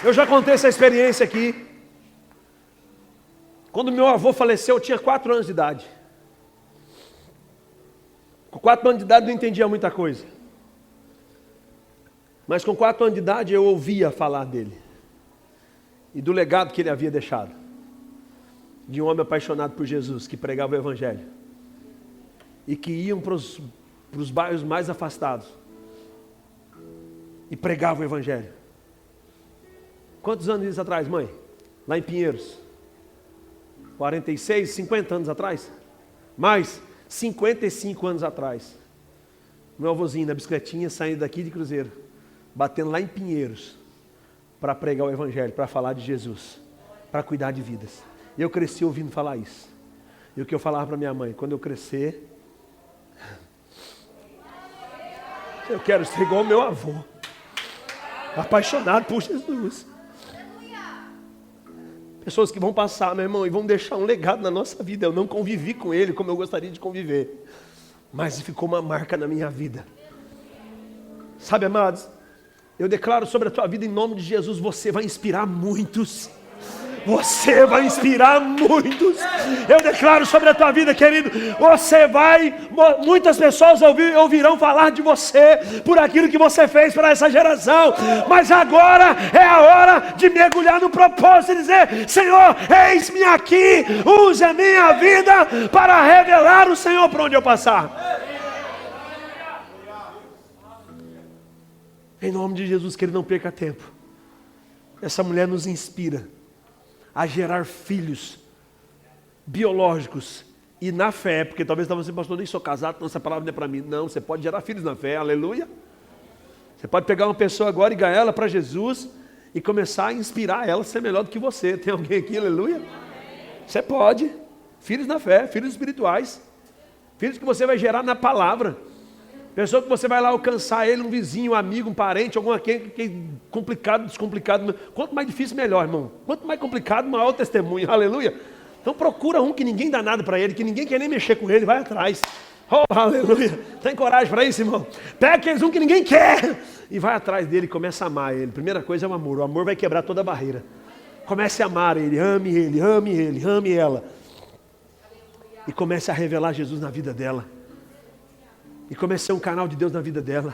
Eu já contei essa experiência aqui. Quando meu avô faleceu, eu tinha 4 anos de idade. Com 4 anos de idade, não entendia muita coisa. Mas com 4 anos de idade, eu ouvia falar dele. E do legado que ele havia deixado. De um homem apaixonado por Jesus, que pregava o Evangelho. E que iam para os bairros mais afastados. E pregava o Evangelho. Quantos anos isso atrás, mãe? Lá em Pinheiros. 46, 50 anos atrás? Mais 55 anos atrás. Meu avôzinho na bicicletinha, saindo daqui de Cruzeiro, batendo lá em Pinheiros, para pregar o Evangelho, para falar de Jesus, para cuidar de vidas. E eu cresci ouvindo falar isso. E o que eu falava para minha mãe, quando eu crescer, eu quero ser igual ao meu avô, apaixonado por Jesus. Pessoas que vão passar, meu irmão, e vão deixar um legado na nossa vida. Eu não convivi com ele como eu gostaria de conviver, mas ficou uma marca na minha vida. Sabe, amados, eu declaro sobre a tua vida em nome de Jesus, você vai inspirar muitos. Você vai inspirar muitos. Eu declaro sobre a tua vida, querido, muitas pessoas ouvirão falar de você por aquilo que você fez para essa geração. Mas agora é a hora de mergulhar no propósito e dizer: Senhor, eis-me aqui, use a minha vida para revelar o Senhor por onde eu passar. Em nome de Jesus, que Ele não perca tempo. Essa mulher nos inspira a gerar filhos biológicos e na fé, porque talvez você, pastor, nem sou casado, então essa palavra não é para mim. Não, você pode gerar filhos na fé, aleluia. Você pode pegar uma pessoa agora e ganhar ela para Jesus e começar a inspirar ela a ser melhor do que você. Tem alguém aqui, aleluia? Você pode. Filhos na fé, filhos espirituais, filhos que você vai gerar na palavra. Pessoa que você vai lá alcançar ele, um vizinho, um amigo, um parente, algum que é complicado, descomplicado. Quanto mais difícil, melhor, irmão. Quanto mais complicado, maior o testemunho. Aleluia. Então procura um que ninguém dá nada para ele, que ninguém quer nem mexer com ele, vai atrás. Oh, aleluia. Tem coragem para isso, irmão? Pega aqueles um que ninguém quer e vai atrás dele e começa a amar ele. Primeira coisa é o amor. O amor vai quebrar toda a barreira. Comece a amar ele, ame ela. E comece a revelar Jesus na vida dela. E comece a ser um canal de Deus na vida dela.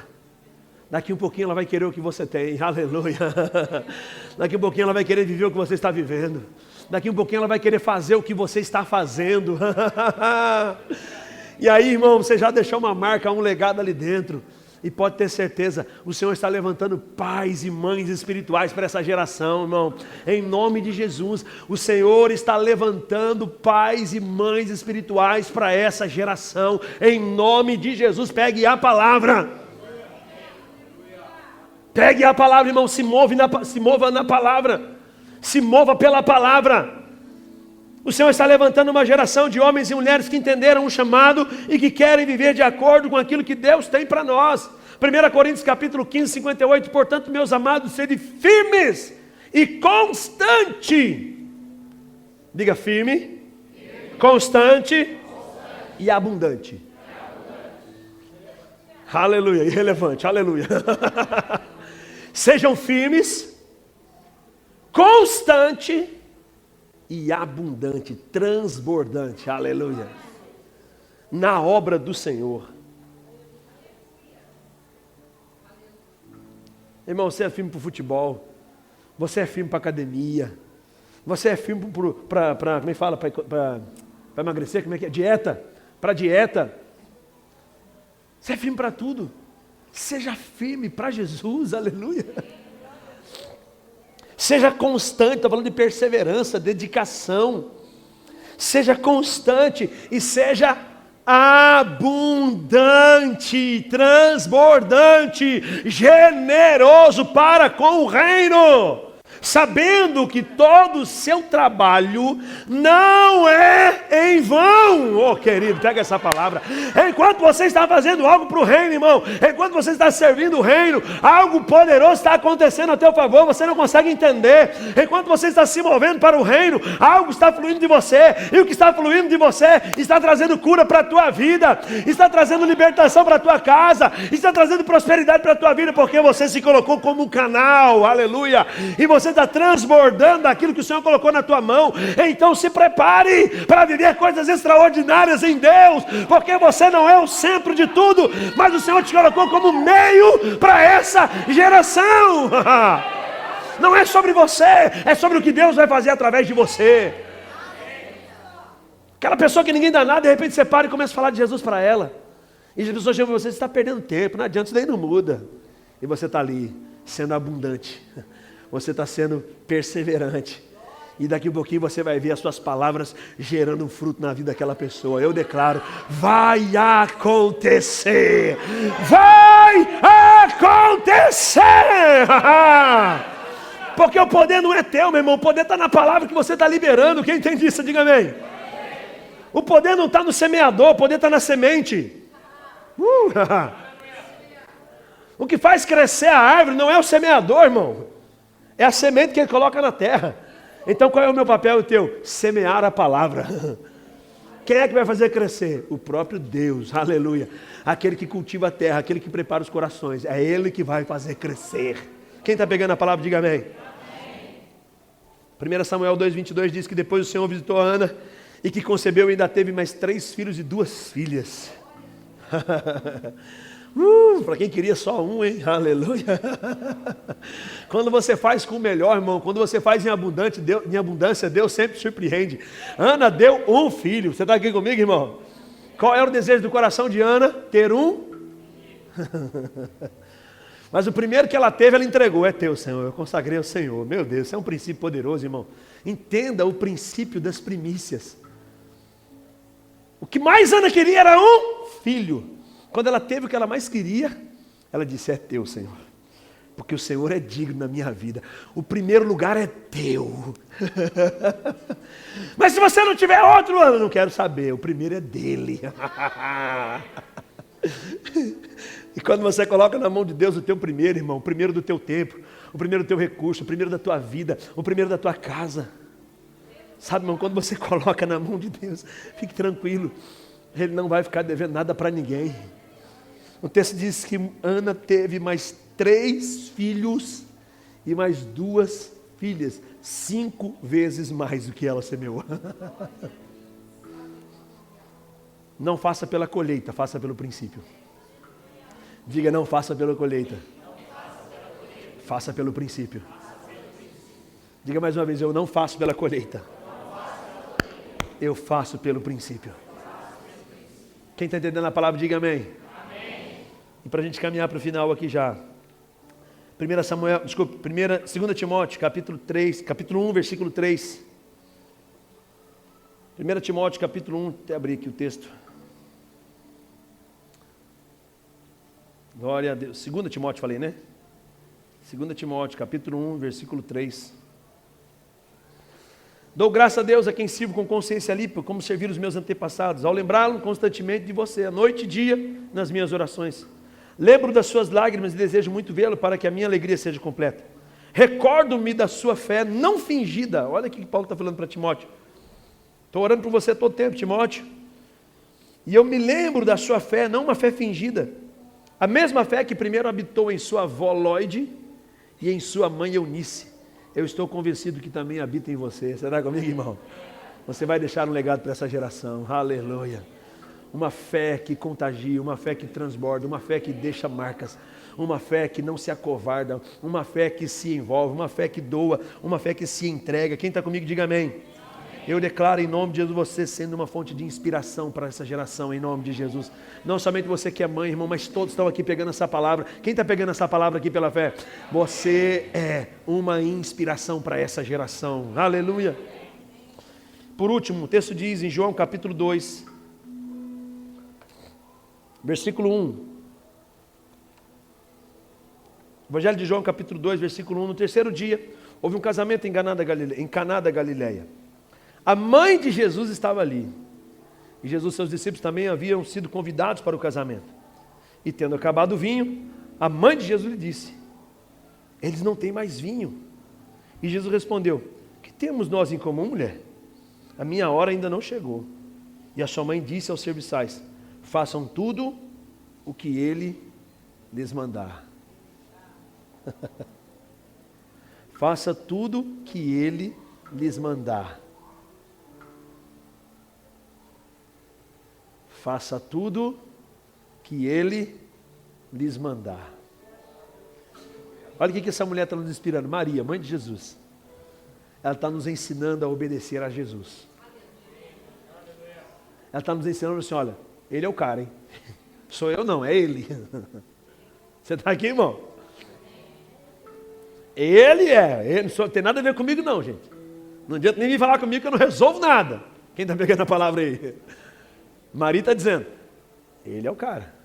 Daqui um pouquinho ela vai querer o que você tem, aleluia. Daqui um pouquinho ela vai querer viver o que você está vivendo. Daqui um pouquinho ela vai querer fazer o que você está fazendo. E aí, irmão, você já deixou uma marca, um legado ali dentro. E pode ter certeza, o Senhor está levantando pais e mães espirituais para essa geração, irmão. Em nome de Jesus, o Senhor está levantando pais e mães espirituais para essa geração. Em nome de Jesus, pegue a palavra. Pegue a palavra, irmão, se mova na palavra. Se mova pela palavra. O Senhor está levantando uma geração de homens e mulheres que entenderam o chamado e que querem viver de acordo com aquilo que Deus tem para nós. 1 Coríntios capítulo 15, 58, portanto, meus amados, sede firmes e constante. Diga firme, constante e abundante. Aleluia, irrelevante, aleluia. Sejam firmes, constante e abundante, transbordante, aleluia, na obra do Senhor. Irmão, você é firme para o futebol, você é firme para a academia, você é firme para como é que fala, para emagrecer, como é que é? Dieta, para dieta, você é firme para tudo. Seja firme para Jesus, aleluia. Seja constante, estou falando de perseverança, dedicação. Seja constante e seja abundante, transbordante, generoso para com o reino. Sabendo que todo o seu trabalho não é em vão. Oh, querido, pega essa palavra. Enquanto você está fazendo algo para o reino, irmão, enquanto você está servindo o reino, algo poderoso está acontecendo a teu favor, você não consegue entender. Enquanto você está se movendo para o reino, algo está fluindo de você, e o que está fluindo de você está trazendo cura para a tua vida, está trazendo libertação para a tua casa, está trazendo prosperidade para a tua vida, porque você se colocou como um canal, aleluia, e você está transbordando aquilo que o Senhor colocou na tua mão. Então se prepare para viver coisas extraordinárias em Deus, porque você não é o centro de tudo, mas o Senhor te colocou como meio para essa geração. Não é sobre você, é sobre o que Deus vai fazer através de você. Aquela pessoa que ninguém dá nada, de repente você para e começa a falar de Jesus para ela, e a pessoa chama você, você está perdendo tempo, não adianta, isso daí não muda. E você está ali sendo abundante, você está sendo perseverante, e daqui a pouquinho você vai ver as suas palavras gerando um fruto na vida daquela pessoa. Eu declaro, vai acontecer, vai acontecer, porque o poder não é teu, meu irmão, o poder está na palavra que você está liberando. Quem entende isso, diga amém. O poder não está no semeador, o poder está na semente. O que faz crescer a árvore não é o semeador, irmão, é a semente que ele coloca na terra. Então qual é o meu papel e o teu? Semear a palavra. Quem é que vai fazer crescer? O próprio Deus, aleluia. Aquele que cultiva a terra, aquele que prepara os corações, é Ele que vai fazer crescer. Quem está pegando a palavra, diga amém. 1 Samuel 2,22 diz que depois o Senhor visitou a Ana, e que concebeu e ainda teve mais 3 filhos e 2 filhas. Para quem queria só um, hein? Aleluia. Quando você faz com o melhor, irmão, quando você faz em abundância, Deus sempre surpreende. Ana deu 1 filho. Você está aqui comigo, irmão? Qual era o desejo do coração de Ana? Ter um? Mas o primeiro que ela teve, ela entregou. É teu, Senhor, eu consagrei ao Senhor. Meu Deus, isso é um princípio poderoso, irmão. Entenda o princípio das primícias. O que mais Ana queria era um filho. Quando ela teve o que ela mais queria, ela disse, é teu, Senhor, porque o Senhor é digno na minha vida. O primeiro lugar é teu. Mas se você não tiver outro, eu não quero saber, o primeiro é dele. E quando você coloca na mão de Deus o teu primeiro, irmão, o primeiro do teu tempo, o primeiro do teu recurso, o primeiro da tua vida, o primeiro da tua casa, Sabe, irmão, quando você coloca na mão de Deus, fique tranquilo, Ele não vai ficar devendo nada para ninguém. O texto diz que Ana teve mais 3 filhos e mais 2 filhas, 5 vezes mais do que ela semeou. Não faça pela colheita, faça pelo princípio. Diga, não faça pela colheita, faça pelo princípio. Diga mais uma vez, eu não faço pela colheita, eu faço pelo princípio. Quem está entendendo a palavra, diga amém. E para a gente caminhar para o final aqui já. 2 Timóteo, capítulo 1, versículo 3. 1 Timóteo, capítulo 1, até abrir aqui o texto. Glória a Deus. 2 Timóteo, falei, né? 2 Timóteo, capítulo 1, versículo 3. Dou graças a Deus a quem sirvo com consciência limpa, como servir os meus antepassados, ao lembrá-lo constantemente de você, noite e dia, nas minhas orações. Lembro das suas lágrimas e desejo muito vê-lo para que a minha alegria seja completa. Recordo-me da sua fé não fingida. Olha o que Paulo está falando para Timóteo. Estou orando por você todo tempo, Timóteo. E eu me lembro da sua fé, não uma fé fingida. A mesma fé que primeiro habitou em sua avó Lóide e em sua mãe Eunice. Eu estou convencido que também habita em você. Será comigo, irmão? Você vai deixar um legado para essa geração. Aleluia. Uma fé que contagia, uma fé que transborda, uma fé que deixa marcas, uma fé que não se acovarda, uma fé que se envolve, uma fé que doa, uma fé que se entrega. Quem está comigo, diga amém. Eu declaro em nome de Jesus você sendo uma fonte de inspiração para essa geração, em nome de Jesus. Não somente você que é mãe, irmão, mas todos estão aqui pegando essa palavra. Quem está pegando essa palavra aqui pela fé? Você é uma inspiração para essa geração. Aleluia. Por último, o texto diz em João capítulo 2, versículo 1. Evangelho de João capítulo 2, versículo 1. No terceiro dia, houve um casamento em Caná da Galileia. A mãe de Jesus estava ali. E Jesus e seus discípulos também haviam sido convidados para o casamento. E tendo acabado o vinho, a mãe de Jesus lhe disse: eles não têm mais vinho. E Jesus respondeu: que temos nós em comum, mulher? A minha hora ainda não chegou. E a sua mãe disse aos serviçais: façam tudo o que ele lhes mandar. Faça tudo que ele lhes mandar. Faça tudo que ele lhes mandar. Olha o que essa mulher está nos inspirando. Maria, mãe de Jesus. Ela está nos ensinando a obedecer a Jesus. Ela está nos ensinando assim, olha, ele é o cara, hein? Sou eu não, é ele. Você está aqui, irmão? Ele não tem nada a ver comigo não, gente. Não adianta nem vir falar comigo que eu não resolvo nada. Quem está pegando a palavra aí? Maria está dizendo, ele é o cara,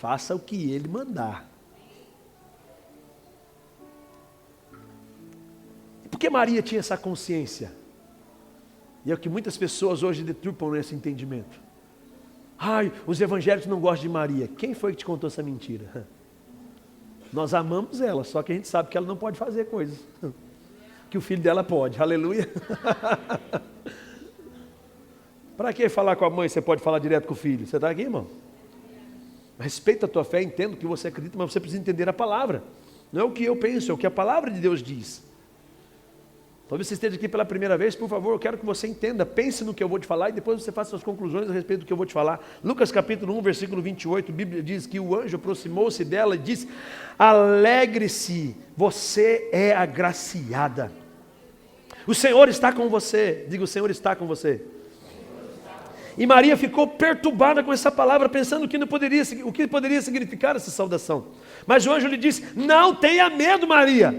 faça o que ele mandar. E por que Maria tinha essa consciência? E é o que muitas pessoas hoje deturpam nesse entendimento. Ai, os evangélicos não gostam de Maria. Quem foi que te contou essa mentira? Nós amamos ela, só que a gente sabe que ela não pode fazer coisas que o filho dela pode, aleluia. Para que falar com a mãe? Você pode falar direto com o filho. Você está aqui, irmão? Respeita a tua fé, entenda o que você acredita, mas você precisa entender a palavra. Não é o que eu penso, é o que a palavra de Deus diz. Talvez você esteja aqui pela primeira vez, por favor, eu quero que você entenda, pense no que eu vou te falar e depois você faça suas conclusões a respeito do que eu vou te falar. Lucas capítulo 1, versículo 28, a Bíblia diz que o anjo aproximou-se dela e disse: alegre-se, você é agraciada. O Senhor está com você. Diga, o Senhor está com você. E Maria ficou perturbada com essa palavra, pensando o que poderia significar essa saudação. Mas o anjo lhe disse: não tenha medo, Maria,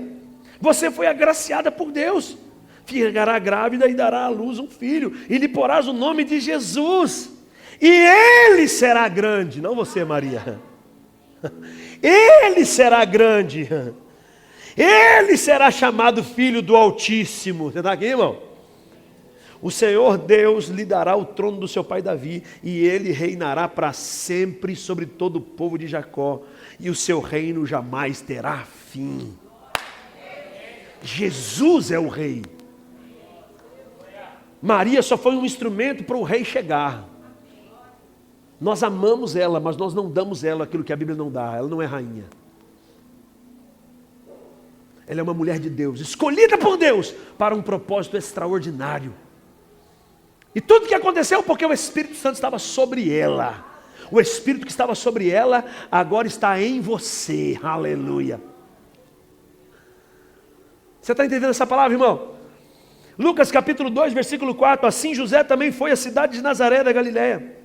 você foi agraciada por Deus, ficará grávida e dará à luz um filho, e lhe porás o nome de Jesus, e ele será grande, não você, Maria, ele será grande, ele será chamado Filho do Altíssimo. Você está aqui, irmão? O Senhor Deus lhe dará o trono do seu pai Davi, e ele reinará para sempre sobre todo o povo de Jacó, e o seu reino jamais terá fim. Jesus é o rei. Maria só foi um instrumento para o rei chegar. Nós amamos ela, mas nós não damos ela aquilo que a Bíblia não dá. Ela não é rainha. Ela é uma mulher de Deus, escolhida por Deus para um propósito extraordinário. E tudo que aconteceu porque o Espírito Santo estava sobre ela. O Espírito que estava sobre ela agora está em você. Aleluia. Você está entendendo essa palavra, irmão? Lucas capítulo 2, versículo 4. Assim José também foi à cidade de Nazaré da Galileia.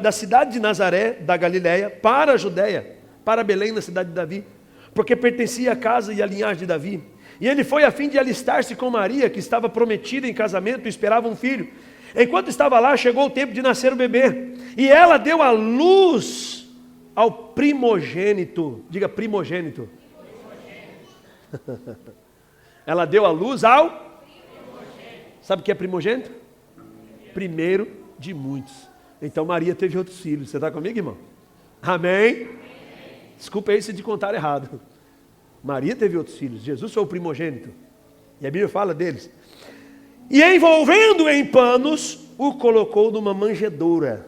Da cidade de Nazaré da Galileia para a Judéia, para Belém na cidade de Davi, porque pertencia à casa e à linhagem de Davi. E ele foi a fim de alistar-se com Maria, que estava prometida em casamento e esperava um filho. Enquanto estava lá, chegou o tempo de nascer o bebê. E ela deu à luz ao primogênito. Diga primogênito. Ela deu à luz ao primogênito. Sabe o que é primogênito? Primeiro de muitos. Então Maria teve outros filhos. Você está comigo, irmão? Amém? Desculpa aí se te contar errado. Maria teve outros filhos. Jesus foi o primogênito. E a Bíblia fala deles. E envolvendo em panos, o colocou numa manjedoura,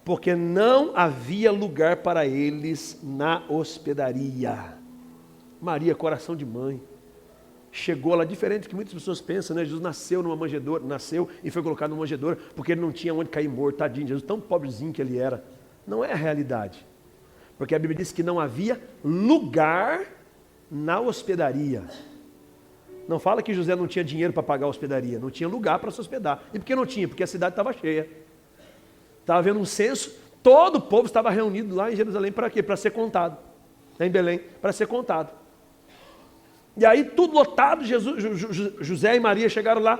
porque não havia lugar para eles na hospedaria. Maria, coração de mãe. Chegou lá, diferente do que muitas pessoas pensam, né? Jesus nasceu numa manjedoura, nasceu e foi colocado numa manjedoura, porque ele não tinha onde cair morto, tadinho, Jesus tão pobrezinho que ele era. Não é a realidade. Porque a Bíblia diz que não havia lugar na hospedaria. Não fala que José não tinha dinheiro para pagar a hospedaria, não tinha lugar para se hospedar. E por que não tinha? Porque a cidade estava cheia. Estava havendo um censo, todo o povo estava reunido lá em Jerusalém para quê? Para ser contado. Em Belém, para ser contado. E aí tudo lotado, José e Maria chegaram lá,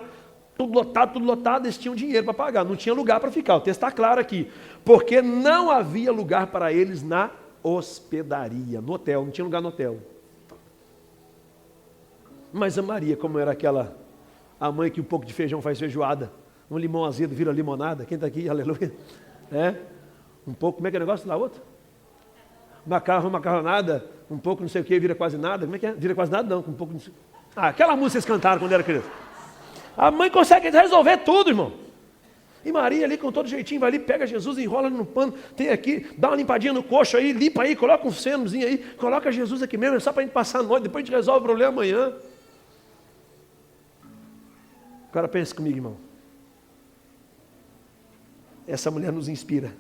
tudo lotado, eles tinham dinheiro para pagar, não tinha lugar para ficar, o texto está claro aqui, porque não havia lugar para eles na hospedaria, no hotel, não tinha lugar no hotel. Mas a Maria, como era a mãe que um pouco de feijão faz feijoada, um limão azedo vira limonada, quem está aqui, aleluia, um pouco, como é que é o negócio lá, outro? Macarronada, um pouco não sei o que, vira quase nada. Como é que é? Vira quase nada não, com um pouco... aquela música que vocês cantaram quando era criança. A mãe consegue resolver tudo, irmão. E Maria ali com todo jeitinho, vai ali, pega Jesus, enrola no pano, tem aqui, dá uma limpadinha no coxo aí, limpa aí, coloca um senozinho aí, coloca Jesus aqui mesmo, é só para a gente passar a noite, depois a gente resolve o problema amanhã. Agora pensa comigo, irmão. Essa mulher nos inspira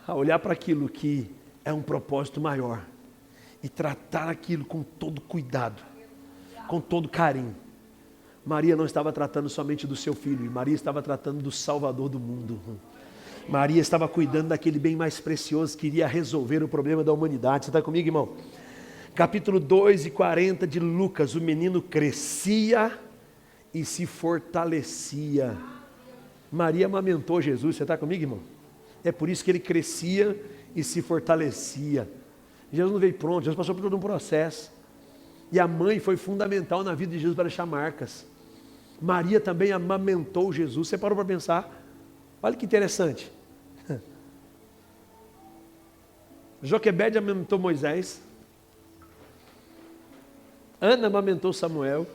a olhar para aquilo que é um propósito maior e tratar aquilo com todo cuidado, com todo carinho. Maria não estava tratando somente do seu filho, Maria estava tratando do Salvador do mundo. Maria estava cuidando daquele bem mais precioso que iria resolver o problema da humanidade. Você está comigo, irmão? Capítulo 2:40 de Lucas, o menino crescia e se fortalecia. Maria amamentou Jesus, você está comigo, irmão? É por isso que ele crescia e se fortalecia. Jesus não veio pronto, Jesus passou por todo um processo. E a mãe foi fundamental na vida de Jesus para deixar marcas. Maria também amamentou Jesus. Você parou para pensar? Olha que interessante. Joquebede amamentou Moisés. Ana amamentou Samuel.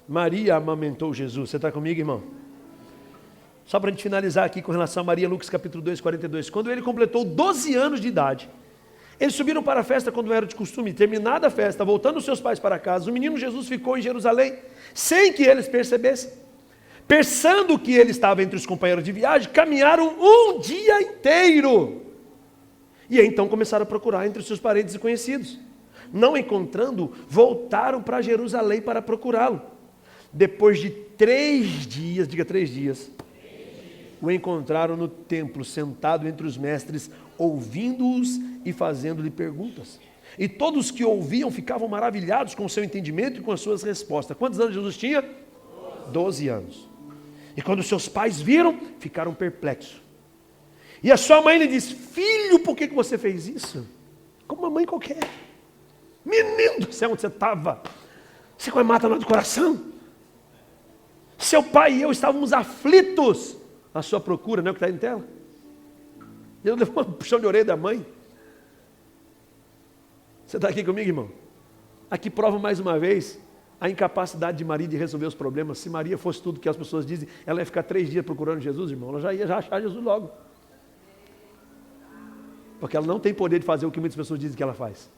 Maria amamentou Jesus. Você está comigo, irmão? Só para a gente finalizar aqui com relação a Maria, Lucas capítulo 2:42. Quando ele completou 12 anos de idade, eles subiram para a festa quando era de costume. Terminada a festa, voltando os seus pais para casa, o menino Jesus ficou em Jerusalém, sem que eles percebessem. Pensando que ele estava entre os companheiros de viagem, caminharam um dia inteiro. E então começaram a procurar entre os seus parentes e conhecidos. Não encontrando, voltaram para Jerusalém para procurá-lo. Depois de 3 dias, diga 3 dias, o encontraram no templo, sentado entre os mestres, ouvindo-os e fazendo-lhe perguntas. E todos que ouviam ficavam maravilhados com o seu entendimento e com as suas respostas. Quantos anos Jesus tinha? 12 anos. E quando seus pais viram, ficaram perplexos. E a sua mãe lhe disse: filho, por que você fez isso? Como uma mãe qualquer. Menino do céu, onde você estava? Você quase mata lá do coração? Seu pai e eu estávamos aflitos à sua procura, não é o que está aí na tela? Ele levou um puxão de orelha da mãe. Você está aqui comigo, irmão? Aqui prova mais uma vez a incapacidade de Maria de resolver os problemas. Se Maria fosse tudo que as pessoas dizem, ela ia ficar 3 dias procurando Jesus, irmão. Ela já ia achar Jesus logo. Porque ela não tem poder de fazer o que muitas pessoas dizem que ela faz.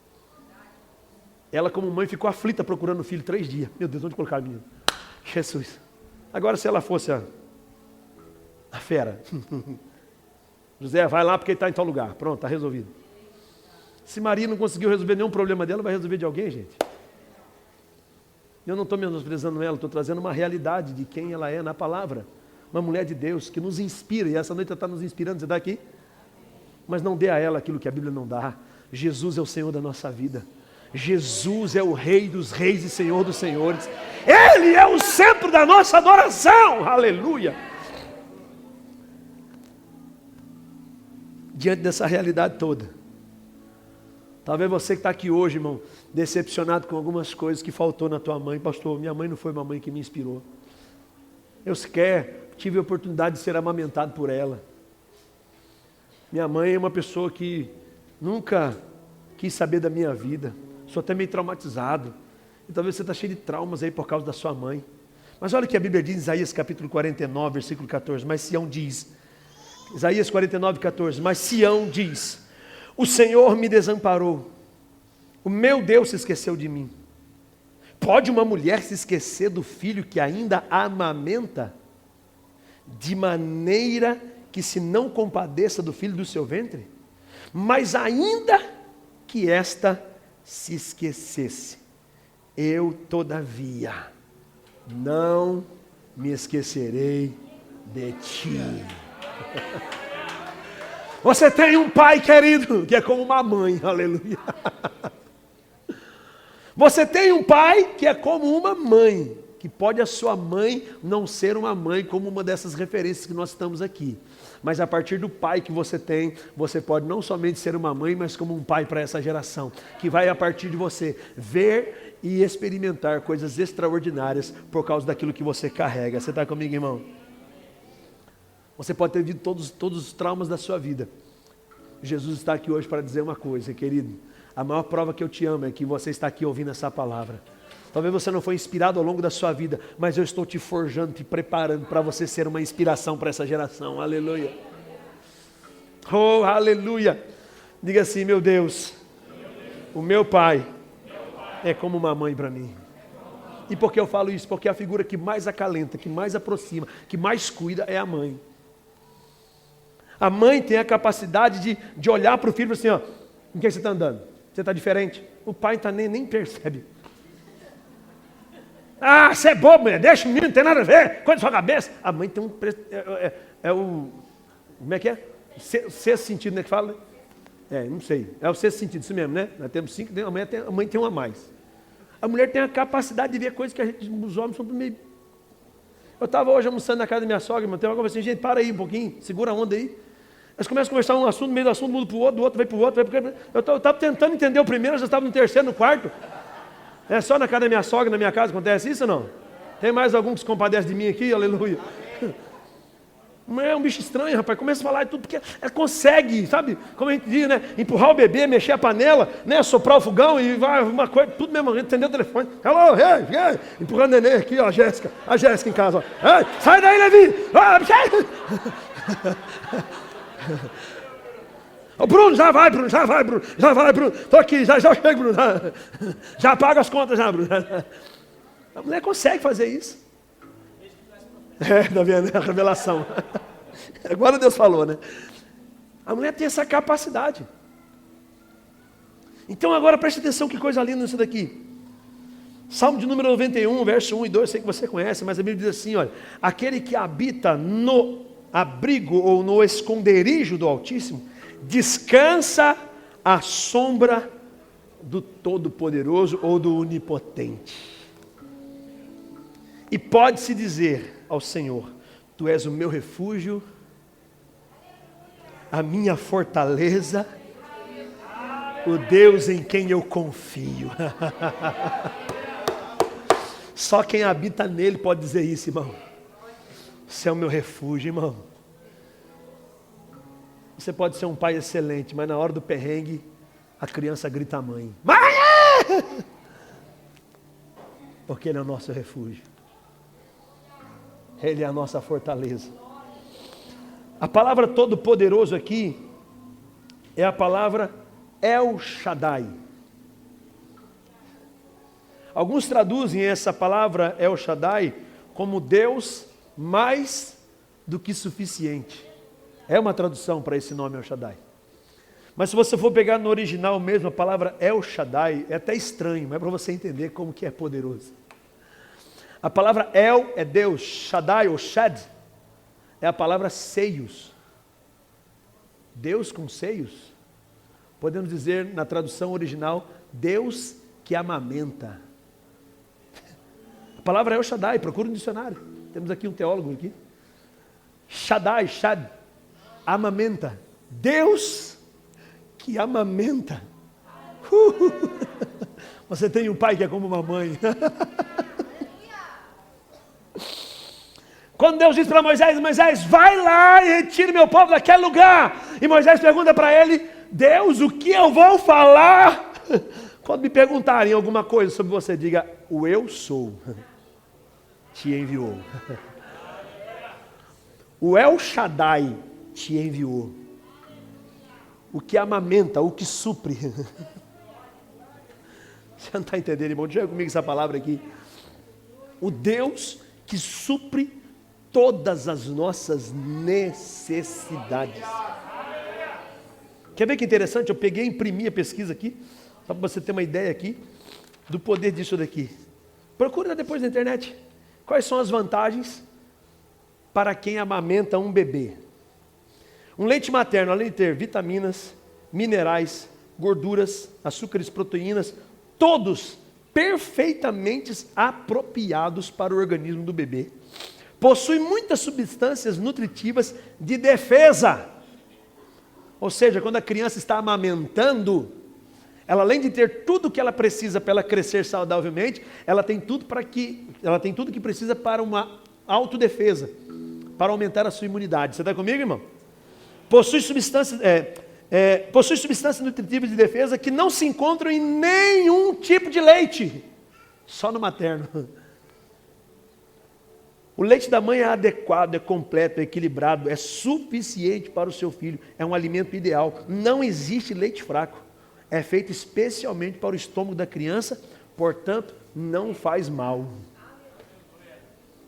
Ela, como mãe, ficou aflita procurando o filho 3 dias. Meu Deus, onde colocar o menino? Jesus. Agora, se ela fosse a fera. José, vai lá porque ele está em tal lugar. Pronto, está resolvido. Se Maria não conseguiu resolver nenhum problema dela, vai resolver de alguém, gente? Eu não estou menosprezando ela, estou trazendo uma realidade de quem ela é na palavra. Uma mulher de Deus que nos inspira, e essa noite ela está nos inspirando, você está aqui? Mas não dê a ela aquilo que a Bíblia não dá. Jesus é o Senhor da nossa vida. Jesus é o Rei dos reis e Senhor dos senhores. Ele é o centro da nossa adoração. Aleluia. Diante dessa realidade toda, talvez você que está aqui hoje, irmão, decepcionado com algumas coisas que faltou na tua mãe. Pastor, minha mãe não foi uma mãe que me inspirou. Eu sequer tive a oportunidade de ser amamentado por ela. Minha mãe é uma pessoa que nunca quis saber da minha vida. Sou até meio traumatizado. E talvez você está cheio de traumas aí por causa da sua mãe. Mas olha o que a Bíblia diz em Isaías capítulo 49, versículo 14. Mas Sião diz, Isaías 49, 14. Mas Sião diz, o Senhor me desamparou. O meu Deus se esqueceu de mim. Pode uma mulher se esquecer do filho que ainda amamenta? De maneira que se não compadeça do filho do seu ventre? Mas ainda que esta se esquecesse, eu todavia não me esquecerei de ti. Você tem um pai querido que é como uma mãe, aleluia. Você tem um pai que é como uma mãe, que pode a sua mãe não ser uma mãe como uma dessas referências que nós estamos aqui. Mas a partir do pai que você tem, você pode não somente ser uma mãe, mas como um pai para essa geração, que vai a partir de você ver e experimentar coisas extraordinárias por causa daquilo que você carrega. Você está comigo, irmão? Você pode ter vivido todos os traumas da sua vida. Jesus está aqui hoje para dizer uma coisa, querido. A maior prova que eu te amo é que você está aqui ouvindo essa palavra. Talvez você não foi inspirado ao longo da sua vida, mas eu estou te forjando, te preparando para você ser uma inspiração para essa geração. Aleluia. Oh, aleluia. Diga assim, meu Deus, o meu pai é como uma mãe para mim. E por que eu falo isso? Porque a figura que mais acalenta, que mais aproxima, que mais cuida é a mãe. A mãe tem a capacidade de olhar para o filho e falar assim, ó, em que você está andando? Você está diferente? O pai tá nem percebe. Ah, você é bobo, mulher. Deixa o menino, não tem nada a ver. Coisa da sua cabeça. A mãe tem um... Como é que é? Sexto sentido, né, que fala? Não sei. É o sexto sentido, isso mesmo, né? Nós temos 5, a mãe tem um a mais. A mulher tem a capacidade de ver coisas que os homens são meio... Eu estava hoje almoçando na casa da minha sogra, mas tem uma coisa assim, gente, para aí um pouquinho, segura a onda aí. Eles começam a conversar um assunto, no meio do assunto, muda para o outro, do outro vai para o outro, vai para o outro. Eu estava tentando entender o primeiro, eu já estava no terceiro, no quarto. É só na casa da minha sogra, na minha casa, acontece isso ou não? Tem mais algum que se compadece de mim aqui? Aleluia. É um bicho estranho, rapaz. Começa a falar de tudo, porque ela consegue, sabe? Como a gente diz, né? Empurrar o bebê, mexer a panela, né? Soprar o fogão e vai uma coisa, tudo mesmo, entendeu o telefone. Hello, hey, empurrando o neném aqui, ó, a Jéssica em casa, ó. Hey, sai daí, Levi! Ô, Bruno, já vai, Bruno. Tô aqui, já chego, Bruno. Já paga as contas, já, Bruno. A mulher consegue fazer isso. Tá vendo? A revelação. Agora Deus falou, né? A mulher tem essa capacidade. Então agora preste atenção que coisa linda isso daqui. Salmo de número 91, verso 1 e 2, sei que você conhece, mas a Bíblia diz assim, olha. Aquele que habita no abrigo ou no esconderijo do Altíssimo, descansa à sombra do Todo-Poderoso ou do Onipotente. E pode-se dizer ao Senhor, tu és o meu refúgio, a minha fortaleza, o Deus em quem eu confio. Só quem habita nele pode dizer isso, irmão. Você é o meu refúgio, irmão. Você pode ser um pai excelente, mas na hora do perrengue, a criança grita a mãe. Mãe! Porque Ele é o nosso refúgio. Ele é a nossa fortaleza. A palavra todo-poderoso aqui é a palavra El Shaddai. Alguns traduzem essa palavra El Shaddai como Deus mais do que suficiente. É uma tradução para esse nome El Shaddai. Mas se você for pegar no original mesmo, a palavra El Shaddai é até estranho, mas é para você entender como que é poderoso. A palavra El é Deus, Shaddai ou Shad é a palavra seios. Deus com seios. Podemos dizer na tradução original, Deus que amamenta. A palavra El Shaddai, procura no dicionário. Temos aqui um teólogo aqui. Shaddai, Shad, amamenta. Deus que amamenta. Você tem um pai que é como uma mãe. Quando Deus diz para Moisés, Moisés, vai lá e retire meu povo daquele lugar. E Moisés pergunta para ele, Deus, o que eu vou falar? Quando me perguntarem alguma coisa sobre você, diga, o eu sou te enviou. O El Shaddai te enviou. O que amamenta, o que supre. Você não está entendendo, irmão? Diga comigo essa palavra aqui. O Deus que supre todas as nossas necessidades. Quer ver que interessante? Eu peguei e imprimi a pesquisa aqui, só para você ter uma ideia aqui do poder disso daqui. Procura depois na internet. Quais são as vantagens para quem amamenta um bebê? Um leite materno, além de ter vitaminas, minerais, gorduras, açúcares, proteínas, todos perfeitamente apropriados para o organismo do bebê, possui muitas substâncias nutritivas de defesa. Ou seja, quando a criança está amamentando, ela além de ter tudo o que ela precisa para ela crescer saudavelmente, ela tem tudo que precisa para uma autodefesa, para aumentar a sua imunidade. Você está comigo, irmão? Possui substâncias nutritivas de defesa que não se encontram em nenhum tipo de leite, só no materno. O leite da mãe é adequado, é completo, é equilibrado, é suficiente para o seu filho, é um alimento ideal. Não existe leite fraco, é feito especialmente para o estômago da criança, portanto, não faz mal.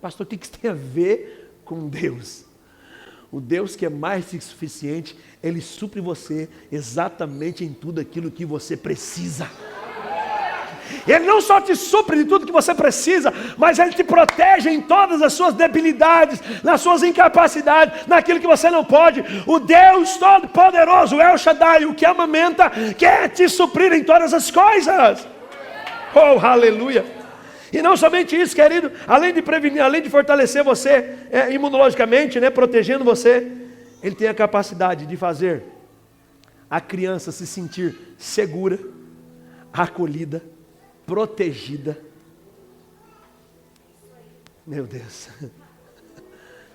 Pastor, o que isso tem a ver com Deus? O Deus que é mais que suficiente, Ele supre você exatamente em tudo aquilo que você precisa. Ele não só te supre de tudo que você precisa, mas Ele te protege em todas as suas debilidades, nas suas incapacidades, naquilo que você não pode. O Deus Todo-Poderoso, El Shaddai, o que amamenta, quer te suprir em todas as coisas. Oh, aleluia! E não somente isso, querido, além de prevenir, além de fortalecer você imunologicamente, protegendo você, Ele tem a capacidade de fazer a criança se sentir segura, acolhida, protegida. Meu Deus.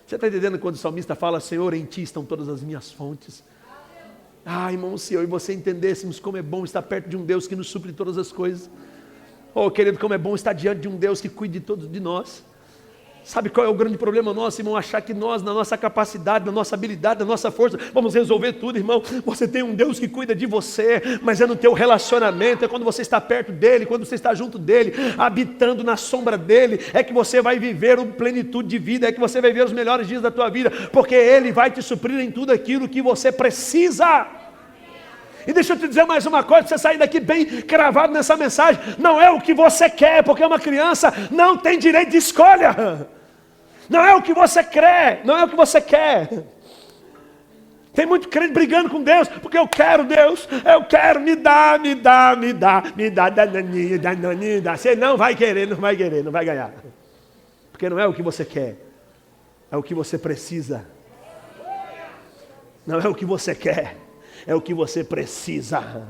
Você está entendendo quando o salmista fala, Senhor, em Ti estão todas as minhas fontes? Ah, irmão, se eu e você entendêssemos como é bom estar perto de um Deus que nos supre todas as coisas. Oh, querido, como é bom estar diante de um Deus que cuide de todos de nós. Sabe qual é o grande problema nosso, irmão? Achar que nós, na nossa capacidade, na nossa habilidade, na nossa força, vamos resolver tudo, irmão. Você tem um Deus que cuida de você, mas é no teu relacionamento, é quando você está perto dEle, quando você está junto dEle, habitando na sombra dEle, é que você vai viver uma plenitude de vida, é que você vai ver os melhores dias da tua vida, porque Ele vai te suprir em tudo aquilo que você precisa. E deixa eu te dizer mais uma coisa, para você sair daqui bem cravado nessa mensagem, não é o que você quer, porque uma criança não tem direito de escolha. Não é o que você crê, não é o que você quer. Tem muito crente brigando com Deus, porque eu quero Deus, eu quero, me dá. Você não vai querer, não vai ganhar. Porque não é o que você quer, é o que você precisa. Não é o que você quer, é o que você precisa.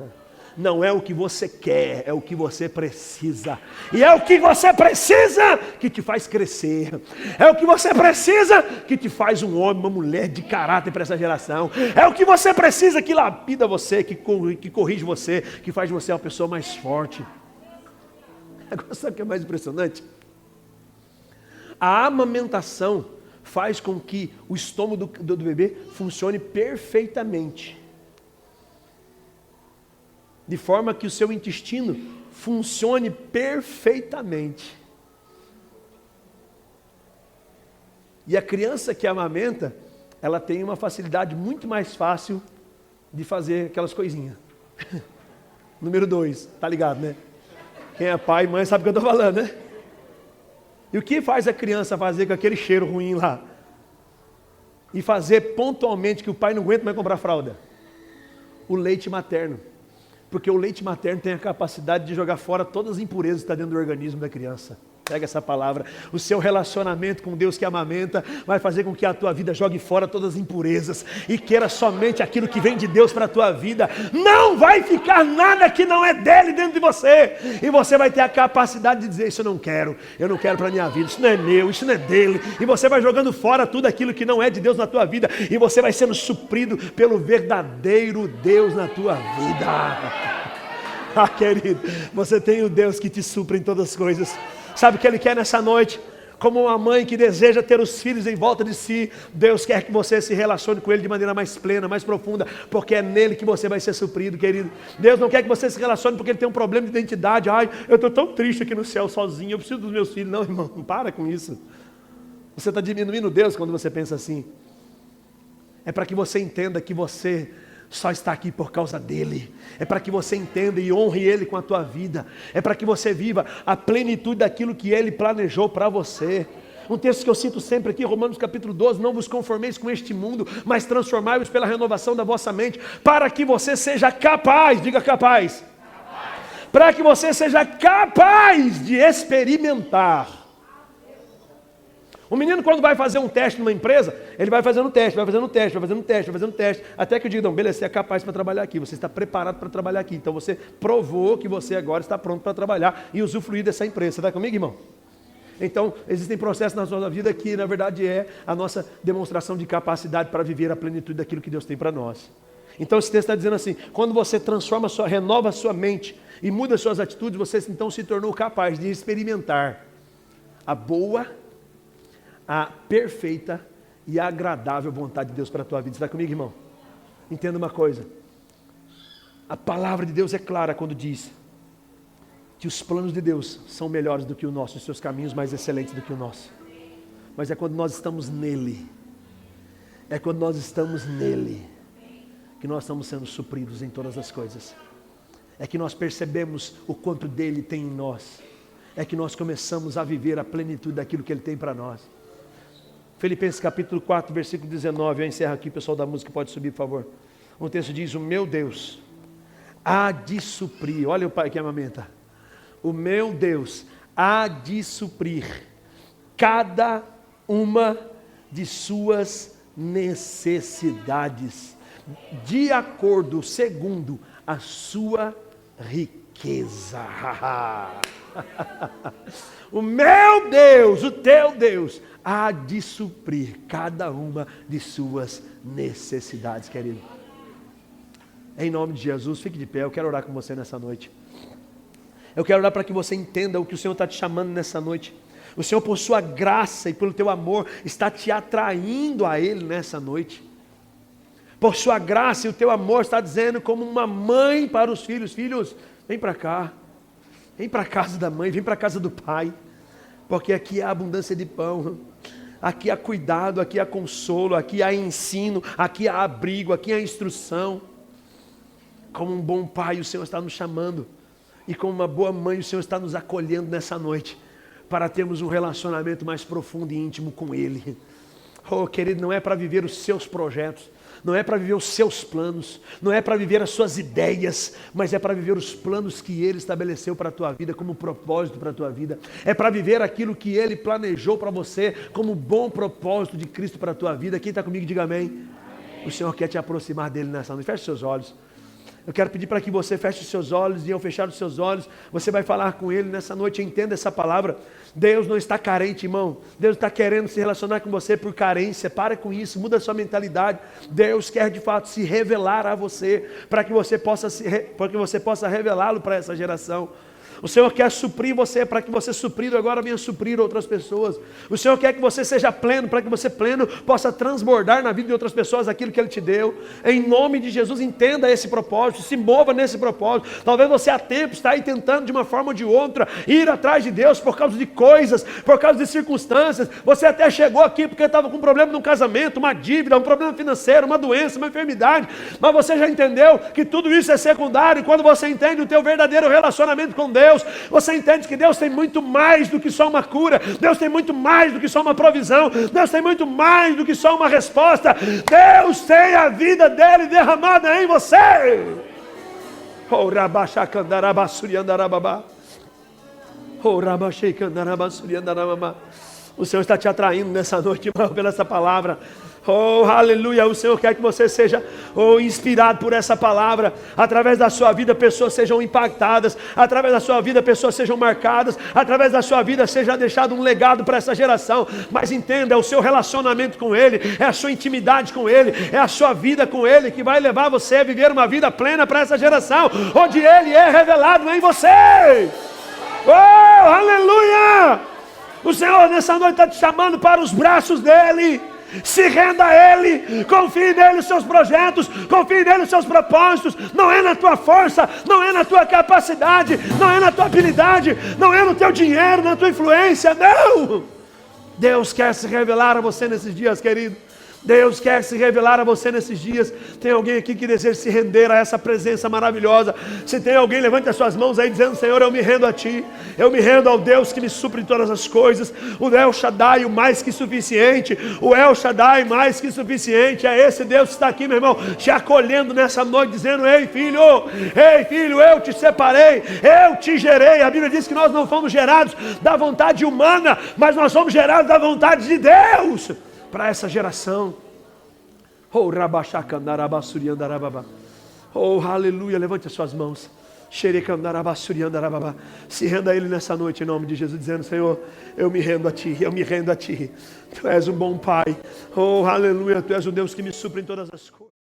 Não é o que você quer, é o que você precisa. E é o que você precisa que te faz crescer. É o que você precisa que te faz um homem, uma mulher de caráter para essa geração. É o que você precisa que lapida você, que corrige você, que faz de você uma pessoa mais forte. Agora sabe o que é mais impressionante? A amamentação faz com que o estômago do bebê funcione perfeitamente. De forma que o seu intestino funcione perfeitamente. E a criança que amamenta, ela tem uma facilidade muito mais fácil de fazer aquelas coisinhas. Número 2, tá ligado, né? Quem é pai e mãe sabe o que eu estou falando, né? E o que faz a criança fazer com aquele cheiro ruim lá? E fazer pontualmente que o pai não aguenta mais comprar fralda? O leite materno. Porque o leite materno tem a capacidade de jogar fora todas as impurezas que estão dentro do organismo da criança. Pega essa palavra. O seu relacionamento com Deus que amamenta vai fazer com que a tua vida jogue fora todas as impurezas e queira somente aquilo que vem de Deus para a tua vida. Não vai ficar nada que não é dele dentro de você. E você vai ter a capacidade de dizer, isso eu não quero para a minha vida, isso não é meu, isso não é dele. E você vai jogando fora tudo aquilo que não é de Deus na tua vida. E você vai sendo suprido pelo verdadeiro Deus na tua vida. Ah, querido, você tem o Deus que te supre em todas as coisas. Sabe o que Ele quer nessa noite? Como uma mãe que deseja ter os filhos em volta de si, Deus quer que você se relacione com Ele de maneira mais plena, mais profunda, porque é nele que você vai ser suprido, querido. Deus não quer que você se relacione porque Ele tem um problema de identidade. Ai, eu estou tão triste aqui no céu sozinho, eu preciso dos meus filhos. Não, irmão, para com isso. Você está diminuindo Deus quando você pensa assim. É para que você entenda que você só está aqui por causa dele. É para que você entenda e honre ele com a tua vida. É para que você viva a plenitude daquilo que ele planejou para você. Um texto que eu cito sempre aqui, Romanos capítulo 12, não vos conformeis com este mundo, mas transformai-vos pela renovação da vossa mente, para que você seja capaz, diga capaz, para que você seja capaz de experimentar. O menino, quando vai fazer um teste numa empresa, ele vai fazendo teste, até que eu digo, não, beleza, você é capaz para trabalhar aqui, você está preparado para trabalhar aqui, então você provou que você agora está pronto para trabalhar e usufruir dessa empresa. Você está comigo, irmão? Então, existem processos na nossa vida que, na verdade, é a nossa demonstração de capacidade para viver a plenitude daquilo que Deus tem para nós. Então, esse texto está dizendo assim, quando você renova a sua mente e muda as suas atitudes, você então se tornou capaz de experimentar a boa, a perfeita e agradável vontade de Deus para a tua vida. Você está comigo, irmão? Entenda uma coisa. A palavra de Deus é clara quando diz que os planos de Deus são melhores do que o nosso, os seus caminhos mais excelentes do que o nosso. Mas é quando nós estamos nele, que nós estamos sendo supridos em todas as coisas. É que nós percebemos o quanto dele tem em nós. É que nós começamos a viver a plenitude daquilo que ele tem para nós. Filipenses capítulo 4, versículo 19, eu encerro aqui, pessoal da música pode subir, por favor. O texto diz, o meu Deus há de suprir, olha o pai que amamenta, o meu Deus há de suprir cada uma de suas necessidades, de acordo, segundo a sua riqueza. O meu Deus, o teu Deus, há de suprir cada uma de suas necessidades, querido. Em nome de Jesus, fique de pé, eu quero orar com você nessa noite. Eu quero orar para que você entenda o que o Senhor está te chamando nessa noite. O Senhor, por sua graça e pelo teu amor, está te atraindo a Ele nessa noite. Por sua graça e o teu amor está dizendo como uma mãe para os filhos, filhos, vem para cá. Vem para a casa da mãe, vem para a casa do pai, porque aqui há abundância de pão, aqui há cuidado, aqui há consolo, aqui há ensino, aqui há abrigo, aqui há instrução. Como um bom pai o Senhor está nos chamando, e como uma boa mãe o Senhor está nos acolhendo nessa noite, para termos um relacionamento mais profundo e íntimo com Ele. Oh querido, não é para viver os seus projetos, não é para viver os seus planos, não é para viver as suas ideias, mas é para viver os planos que Ele estabeleceu para a tua vida, como propósito para a tua vida. É para viver aquilo que Ele planejou para você, como bom propósito de Cristo para a tua vida. Quem está comigo, diga amém. Amém. O Senhor quer te aproximar dEle nessa noite. Feche seus olhos. Eu quero pedir para que você feche os seus olhos, e ao fechar os seus olhos, você vai falar com Ele nessa noite. Entenda essa palavra. Deus não está carente, irmão. Deus está querendo se relacionar com você por carência. Para com isso, muda a sua mentalidade. Deus quer de fato se revelar a você, para que você possa revelá-lo para essa geração. O Senhor quer suprir você para que você suprido agora venha suprir outras pessoas. O Senhor quer que você seja pleno para que você pleno possa transbordar na vida de outras pessoas aquilo que Ele te deu. Em nome de Jesus, entenda esse propósito, se mova nesse propósito. Talvez você há tempo está aí tentando de uma forma ou de outra ir atrás de Deus por causa de coisas, por causa de circunstâncias. Você até chegou aqui porque estava com um problema no casamento, uma dívida, um problema financeiro, uma doença, uma enfermidade. Mas você já entendeu que tudo isso é secundário. E quando você entende o teu verdadeiro relacionamento com Deus, você entende que Deus tem muito mais do que só uma cura. Deus tem muito mais do que só uma provisão. Deus tem muito mais do que só uma resposta. Deus tem a vida dele derramada em você. O Senhor está te atraindo nessa noite, irmão, pela essa palavra. Oh, aleluia, o Senhor quer que você seja inspirado por essa palavra. Através da sua vida, pessoas sejam impactadas. Através da sua vida, pessoas sejam marcadas. Através da sua vida, seja deixado um legado para essa geração. Mas entenda, é o seu relacionamento com Ele, é a sua intimidade com Ele, é a sua vida com Ele que vai levar você a viver uma vida plena para essa geração, onde Ele é revelado em você. Oh, aleluia! O Senhor nessa noite está te chamando para os braços dEle. Se renda a Ele, confie nele os seus projetos, confie nele os seus propósitos. Não é na tua força, não é na tua capacidade, não é na tua habilidade, não é no teu dinheiro, na tua influência, não. Deus quer se revelar a você nesses dias, querido. Deus quer se revelar a você nesses dias. Tem alguém aqui que deseja se render a essa presença maravilhosa? Se tem alguém, levante as suas mãos aí dizendo: Senhor, eu me rendo a Ti. Eu me rendo ao Deus que me supre todas as coisas. O El Shaddai, o mais que suficiente. O El Shaddai, mais que suficiente. É esse Deus que está aqui, meu irmão, te acolhendo nessa noite, dizendo: ei filho, eu te separei, eu te gerei. A Bíblia diz que nós não fomos gerados da vontade humana, mas nós somos gerados da vontade de Deus para essa geração. Oh, oh, aleluia, levante as suas mãos. Se renda a Ele nessa noite em nome de Jesus, dizendo: Senhor, eu me rendo a Ti, eu me rendo a Ti. Tu és um bom Pai. Oh, aleluia, Tu és o Deus que me supre em todas as coisas.